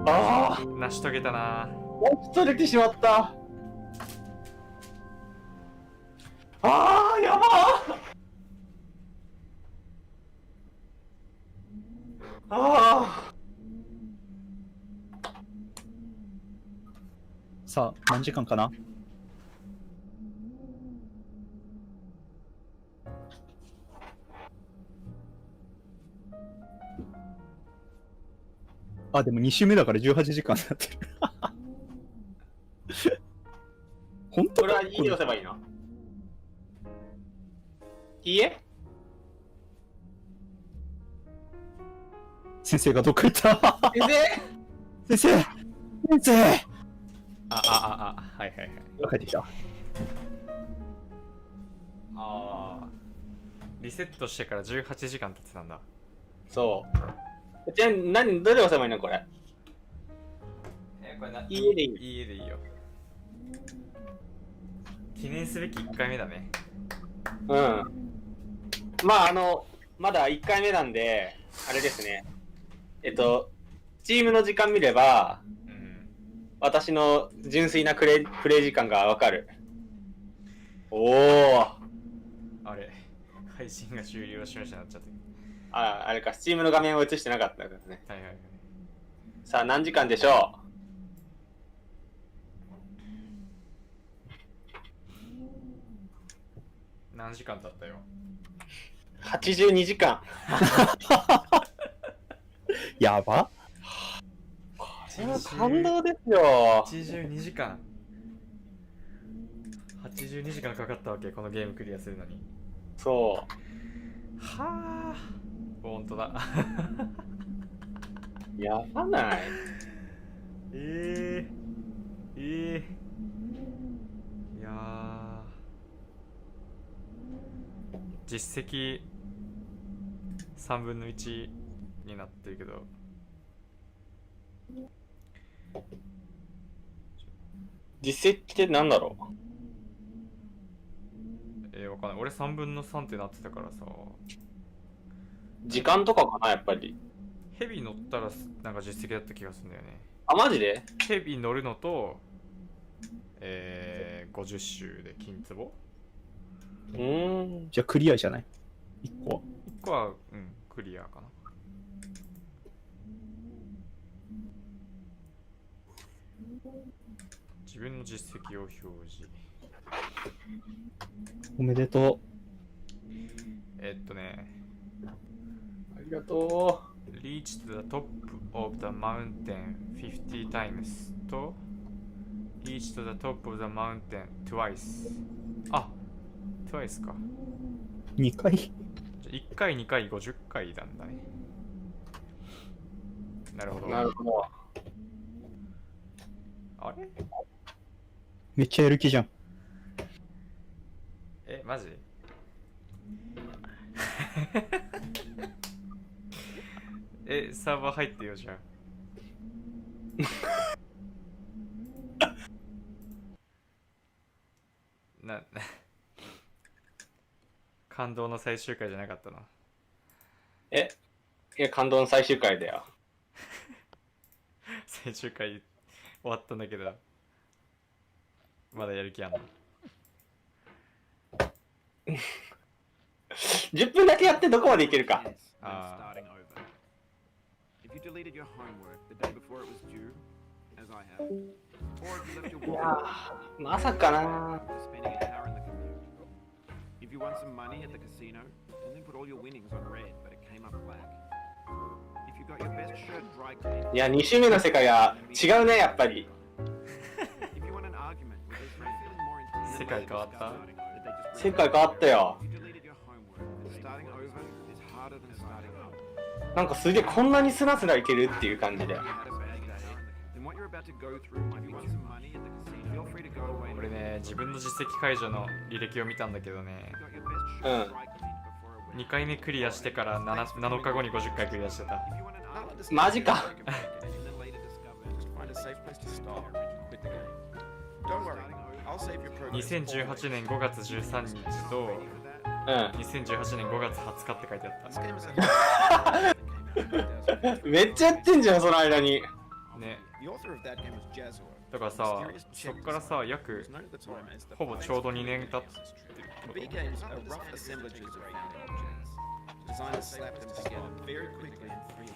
ー、成し遂げたな。成し遂げてしまった。やばさあ、何時間かな。でも2週目だから18時間になってる。本当これは2で押せばいいの？いいえ？先生がどっか行った。先生はいはいはい。帰ってきた。リセットしてから18時間経ってたんだ。そう。じゃあどれ押せばいいのこれ？これいいえでいい？いいえでいいよ。記念すべき1回目だね。うん。まあまだ1回目なんで、あれですね。チームの時間見れば、私の純粋なプレイ時間がわかる。あれ、配信が終了しましたなっちゃって。あれか、スチームの画面を映してなかったからね。はいはいはい。さあ、何時間でしょう？何時間経ったよ。82時間。やば。これは感動ですよ。82時間。82時間かかったわけ、このゲームクリアするのに。そう。はあ。ほんとだ。やばない。いやー、実績3分の1になってるけど、実績ってなんだろわかんない。俺3分の3ってなってたからさ。う。時間とかかな、やっぱり。ヘビ乗ったらなんか実績だった気がするんだよね。あ、マジで？ヘビ乗るのと、50周で金壺。じゃあクリアじゃない ?1 個は。1個は、クリアかな。自分の実績を表示。おめでとありがと Reach to the top of the mountain 50 times と Reach to the top of the mountain twice。 あ、twice か。う。2回。じゃ1回2回50回なんだね。なるほど。う。なるほど。あれ？めっちゃやる気じゃん。マジ？サーバー入ってよじゃん。感動の最終回じゃなかったの？いや、感動の最終回だよ。最終回終わったんだけど、まだやる気あんの10分だけやってどこまでいけるか。If you deleted your homework the day before it was due, as I have, or if you left your いや wallet ー、まさかな。 after spending an hour in the commute, if you won some money at the casino and then put all your winnings on red, but it came up black, if you got your best shirt dry cleaned, いや、2周目の世界が違うね、やっぱり。 if you won an argument with your friend feeling more intense 世界変わった？ that they just 世界変わったよ。 if you deleted your homework, starting over is harder than starting up. なんかすげえこんなにスラスラいけるっていう感じで。 If you had a bad day, then what you're about to go through might be want some money at the casino. Feel free to go away. 俺ね、自分の実績解除の履歴を見たんだけどね、 You got your best shirt dry cleaned before a wedding. 2回目クリアしてから 7日後に50回クリアしてた。 If you want an argument, マジか。 and then later discover, just find a safe place to stop and quit the game. Don't worry, I'll save your progress. 2018年5月13日と2018年5月20日って書いてあっ This game is a めっちゃやってんじゃん、その間に。たね。 The author of that game was Jazor. だからさ、そっからさ、約 Known at the time as the ほぼちょうど2年経って The B games are rough assemblages of found objects. Designers slap them together very quickly and freely.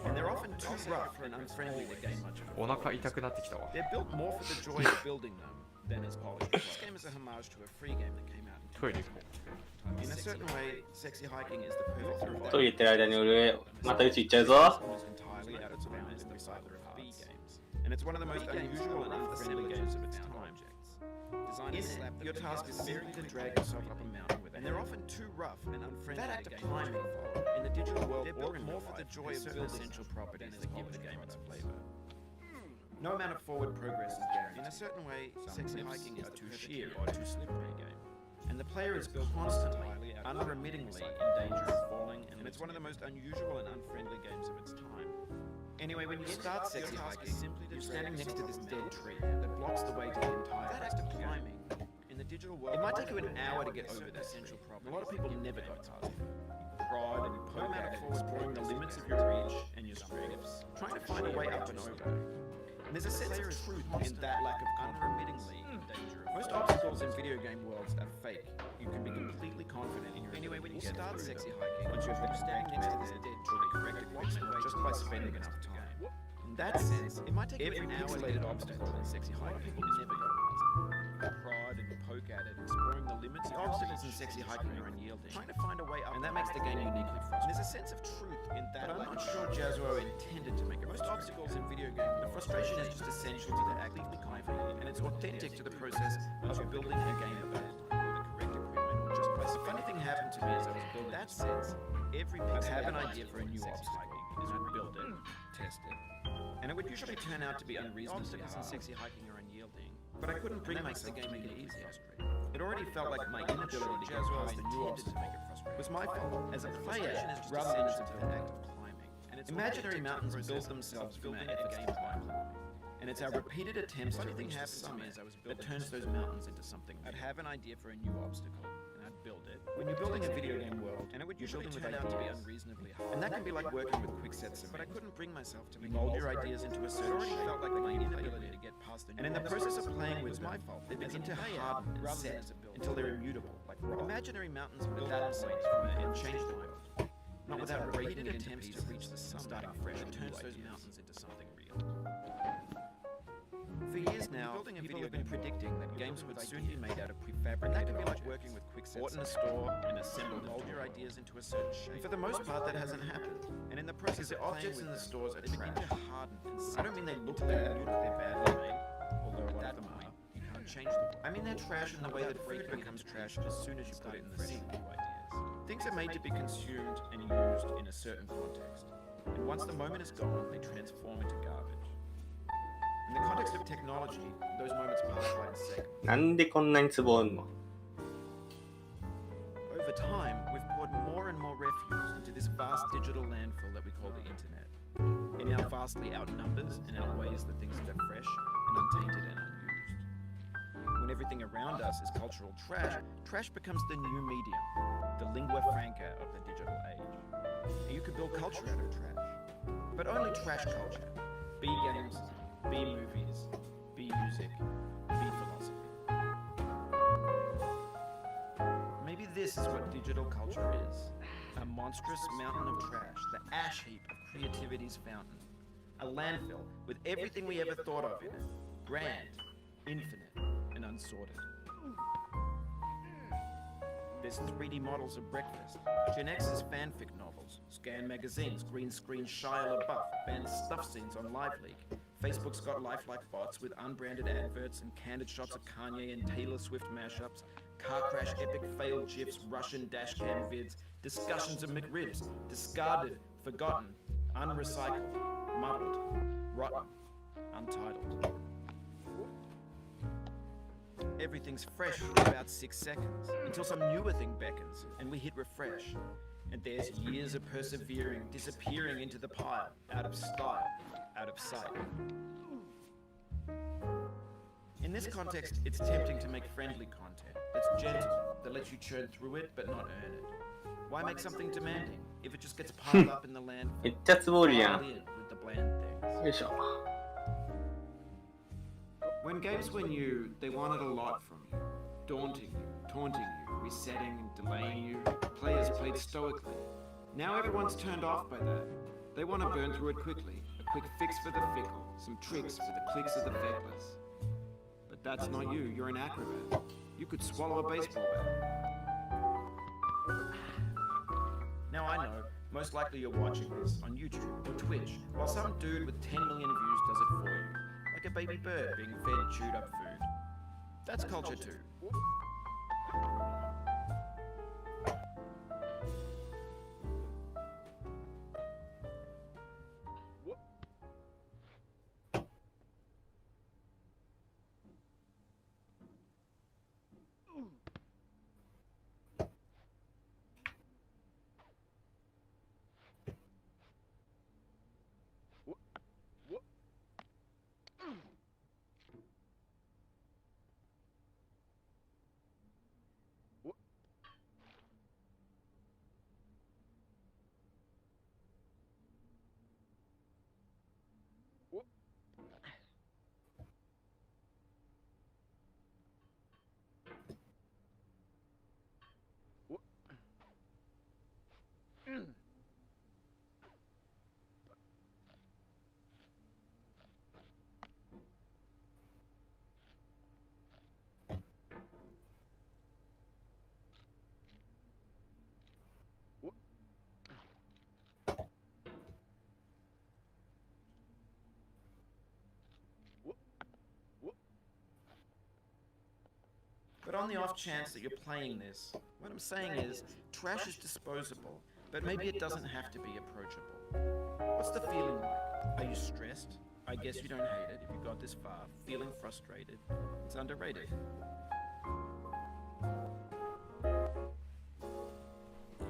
And they're often too rough and unfriendly to gain much of. お腹痛くなってきたわ。 They're built more for the joy of building them than as polished. This game is a homage to a free game that came out トイレ。 in a certain way. Sexy hiking is the perfect author of トイレ行ってる間に俺、またうち行っちゃうぞ。 almost entirely out of time as the cycle of B games. And it's one of the most unusual and unfriendly games of its time. Designers slap your task is simply to drag yourself up a mountain with it. And they're often too rough and unfriendly. That act of climbing in the digital world, they're built more for the joy of building essential properties that give the game its flavor. No amount of forward progress is guaranteed. In a certain way, sexy hiking is too sheer or too slippery a game. And the player is constantly, unremittingly in danger of falling, and it's one of the most unusual and unfriendly games of its time. Anyway, when you start sexy hiking, you're standing next to this dead tree that blocks the way to the entire rest of climbing. In the digital world, it might take you an hour to get over this essential problem. A lot of people never got past it. You prod and you poke at it, exploring the limits of your reach and your strengths, trying to find a way up and over. And there's a sense of truth in that lack of unremittingly in danger. Most obstacles in video game worlds are fake. You can be completely confident in your anyway when you start sexy hiking, once you're standing next to this dead tree, correct equipment just by spending enough time. In that sense, it might take every pixelated obstacle in sexy hiking. People never go past it. You prod and you poke at it, exploring the limits. The obstacles in sexy hiking are unyielding, trying to find a way up, and that makes the game uniquely frustrating. There's a sense of truth in that. But I'm not sure Jazzo intended to make it. Most obstacles in video game, the frustration is just essential to the actively confident, and it's authentic to the process of building a game with the correct equipment. Just by the funny thing happened to me as I was building that sense. Every I have an idea for a new obstacle, is would build it, test it, and it would usually turn out to be unreasonably hard. Sexy hiking are unyielding, but I couldn't bring myself to make it easier. It already felt like my inability to get past the new obstacle was my fault as a player rather than as a act of climbing. Imaginary mountains build themselves from our efforts to climb them. And it's our repeated attempts to reach the summit that turns those mountains into something. I'd have an idea for a new obstacle, and I'd build it. When you're building a video game world, and it would usually turn out to be unreasonably hard. And that can be like working with quick sets of. But I couldn't bring myself to mold your ideas into a certain shape. It felt like my inability to get past the. And in the process of playing with my fault, they begin to harden and set until they're immutable, like rock. Imaginary mountains build themselves and change the world. Not without repeated attempts to reach the summit, starting fresh, and turns those mountains into something real. For years now, people have been predicting that games would soon be made out of prefabricated. And that can be like working with quick sets. Bought in a store and assembled, mold your ideas into a certain shape. And for the most part, that hasn't happened. And in the process, the objects in the stores are trash. Harden and I don't mean they look bad, they're badly made, although a lot of them are. You can't change them. I mean they're trash in the way that food becomes trash as soon as you put it in the sink. Things are made to be consumed and used in a certain context. And once the moment is gone, they transform into garbage. In the context of technology, those moments pass by in seconds. なんでこんなに壺おんの Over time, we've poured more and more refuse into this vast digital landfill that we call the internet. It now vastly outnumbers and outweighs the things that are fresh and untainted and unused. When everything around us is cultural trash, trash becomes the new medium, the lingua franca of the digital age. And you could build culture out of trash, but only trash culture. Be games, be movies, be music, be philosophy. Maybe this is what digital culture is. A monstrous mountain of trash, the ash heap of creativity's fountain. A landfill with everything we ever thought of in it. Grand, infinite, and unsorted. There's 3D models of breakfast, Gen X's fanfic novels, scan magazines, green screen Shia LaBeouf, banned stuff scenes on LiveLeak. Facebook's got lifelike bots with unbranded adverts and candid shots of Kanye and Taylor Swift mashups, car crash epic failed gifs, Russian dashcam vids, discussions of McRibs, discarded, forgotten, unrecycled, muddled, rotten, untitled. Everything's fresh for about 6 seconds, until some newer thing beckons, and we hit refresh. And there's years of persevering, disappearing into the pile, out of style, out of sight. In this context, it's tempting to make friendly content that's gentle, that lets you churn through it but not earn it. Why make something demanding if it just gets piled up in the landfill? めっちゃ壺おるやん Piled in with the bland things. よいしょ When games were new, they wanted a lot from you. Daunting you, taunting you, resetting and delaying you. Players played stoically. Now everyone's turned off by that. They want to burn through it quickly. A quick fix for the fickle. Some tricks for the clicks of the feckless. But that's not you. You're an acrobat. You could swallow a baseball bat. Now I know, most likely you're watching this on YouTube or Twitch, while some dude with 10 million views does it for you. Like a baby bird being fed chewed up food. That's culture too. But on the off chance that you're playing this, what I'm saying is, trash is disposable, But maybe it doesn't have to be approachable. What's the feeling like? Are you stressed? I guess you don't hate it if you got this far. Feeling frustrated? It's underrated.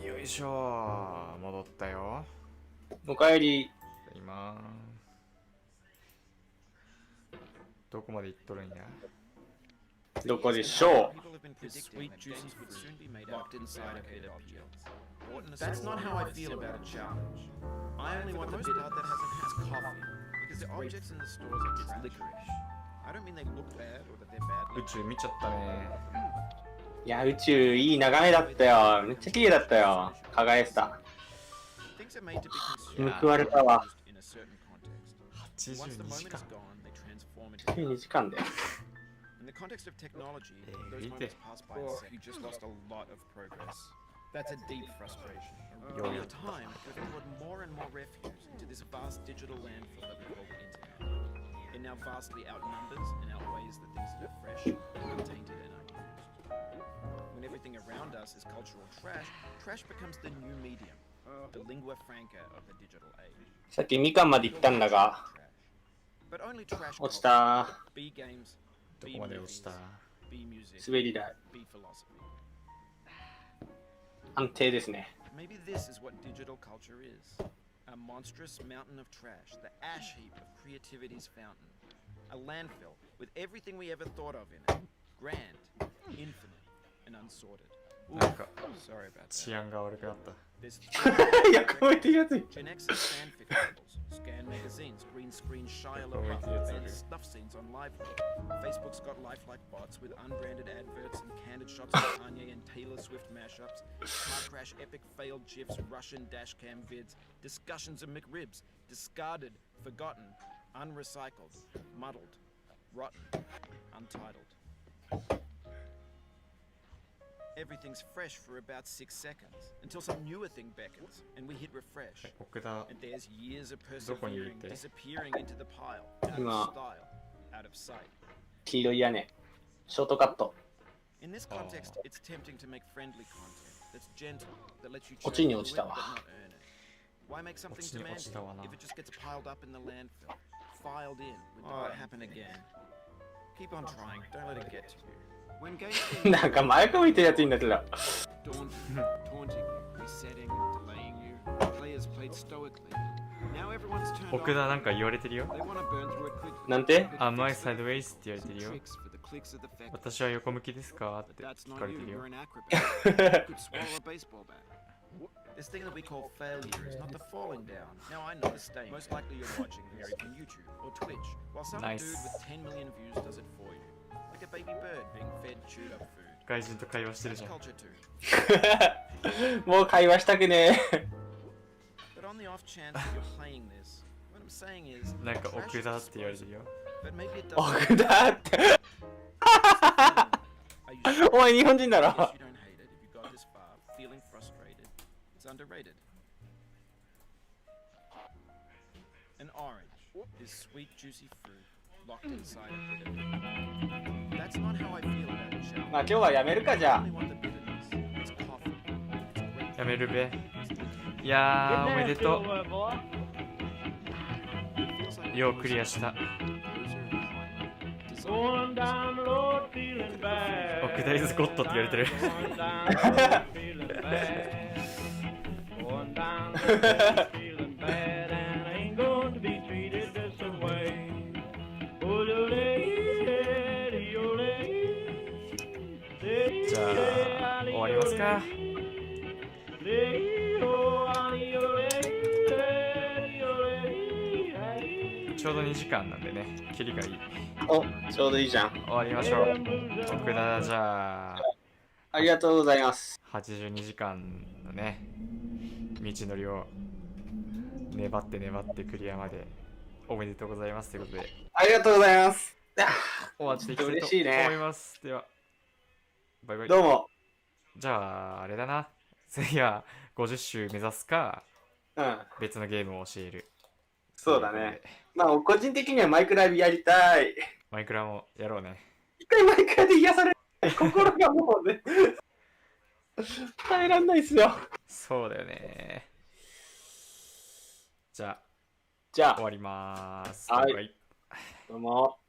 よいしょ、戻ったよ。おかえり。今どこまで行っとるんや。どこでしょ People have been predicting that games would soon be made locked inside a bit appeal. That's not how I feel about a challenge. I only want the bit that hasn't had coffee, because the objects in the stores are just licorice. I don't mean they look bad or that they're bad. 宇宙見ちゃったね。う。いや、宇宙いい眺めだったよ。めっちゃ綺麗だったよ。輝いてた。 Things are made to be 報われたわ。 consumed in a certain context. 82 Once the 時 moment 間 is。gone, they transform into 2時間だよ。 In the context of technology, those Hey, moments pass by in seconds. You just lost a lot of progress. That's a deep frustration. Yo. Over time, we've poured more and more refuse into this vast digital landfill that we call the internet. It now vastly outnumbers and outweighs the things that are fresh, untainted, and unused. When everything around us is cultural trash, trash becomes the new medium, the lingua franca of the digital age. さっきみかんまで行ったんだが、 But only trash 落ち culture, た。 B games, ど B こまで落ち movies, た。 B music, 滑り台。 B philosophy. 安定ですね。 Maybe this is what digital culture is. A monstrous mountain of trash, the ash heap of creativity's fountain. A landfill with everything we ever thought of in it. Grand, infinite, and unsorted. なんか Sorry about 治 that. 安が悪くなった。 There's いや、こうやってやつい。 Gen X's fanfic novels, scan magazines, green screen Shia LaBeouf, and stuff scenes on live. Facebook's got lifelike bots with unbranded adverts and candid shots of Kanye and Taylor Swift mashups, car crash epic failed gifs, Russian dashcam vids, discussions of McRibs, discarded, forgotten, unrecycled, muddled, rotten, untitled. Everything's fresh for about 6 seconds until some newer thing beckons and we hit refresh. 奥田 And there's years of どこにいるっ persevering て？ disappearing into the pile, out of Nah. style, out of sight. 黄色い屋根。ショートカット。 In this context, it's tempting to make friendly content that's gentle, that lets you こっちに chase 落ちた the わ。 wind but not earn it. Why make something こっちに落ちたわな。 demanding if it just gets piled up in the landfill, filed in, with what happen again? Keep on trying, don't let it get to you. When games なんか前か見てるやついいんだけど。 daunting, taunting you, resetting, delaying you, players played stoically. Now everyone's turned 奥田なんか言われてるよ。 They want to burn through it quickly. なんて Am I sideways って言われてるよ。 Tricks for the clicks of the factory. 私は横向きですかって That's 聞 not かれ you, てるよ you're。an acrobat. You could swallow a baseball bat. This thing that we call failure is not the falling down. Now I know the stain. Most likely you're watching this on YouTube or Twitch, while some Nice. dude with 10 million views does it for you. Like a baby bird being fed chewed up food. 外人と会話してる That's じゃん。 culture too. もう会話したくねえ。 But on the off chance that you're playing this, what I'm saying is なんか trash 奥田 is って言われてるよ。 but maybe it 奥 doesn't. 田って。 Are you お前日本人だ Yes, ろ。 you don't hate it if you got this far. Feeling frustrated. It's underrated. An orange is sweet, juicy fruit locked inside a bit of it. That's not how I feel about a challenge. まあ今日はやめるかじ I ゃあ only。want the bitterness. It's coffee. It's great. やめるべ。いやー、おめでと It feels like う。ようクリアした。 Going down the road feeling bad. 奥田イズゴッドって言われてる。 Going down the road feeling bad. Going down the road feeling bad. And I ain't going to be treated this way. Oh, じゃあ、終わりますか。ちょうど2時間なんでね、キリがいい。お、ちょうどいいじゃん。終わりましょう。奥田じゃあ、ありがとうございます。 82時間のね、道のりを粘って粘ってクリアまでおめでとうございますということで、ありがとうございます。終わっていきたい嬉しいねと思います。では、バイバイ。どうも。じゃあ、あれだな。次は50周目指すか、うん。別のゲームを教える。そうだね。まあ個人的にはマイクラビやりたい。マイクラもやろうね。一回マイクラで癒される。心がもうね。耐えらんないっすよ。そうだよね。じゃあじゃあ、終わります。はいバイバイ。どうも。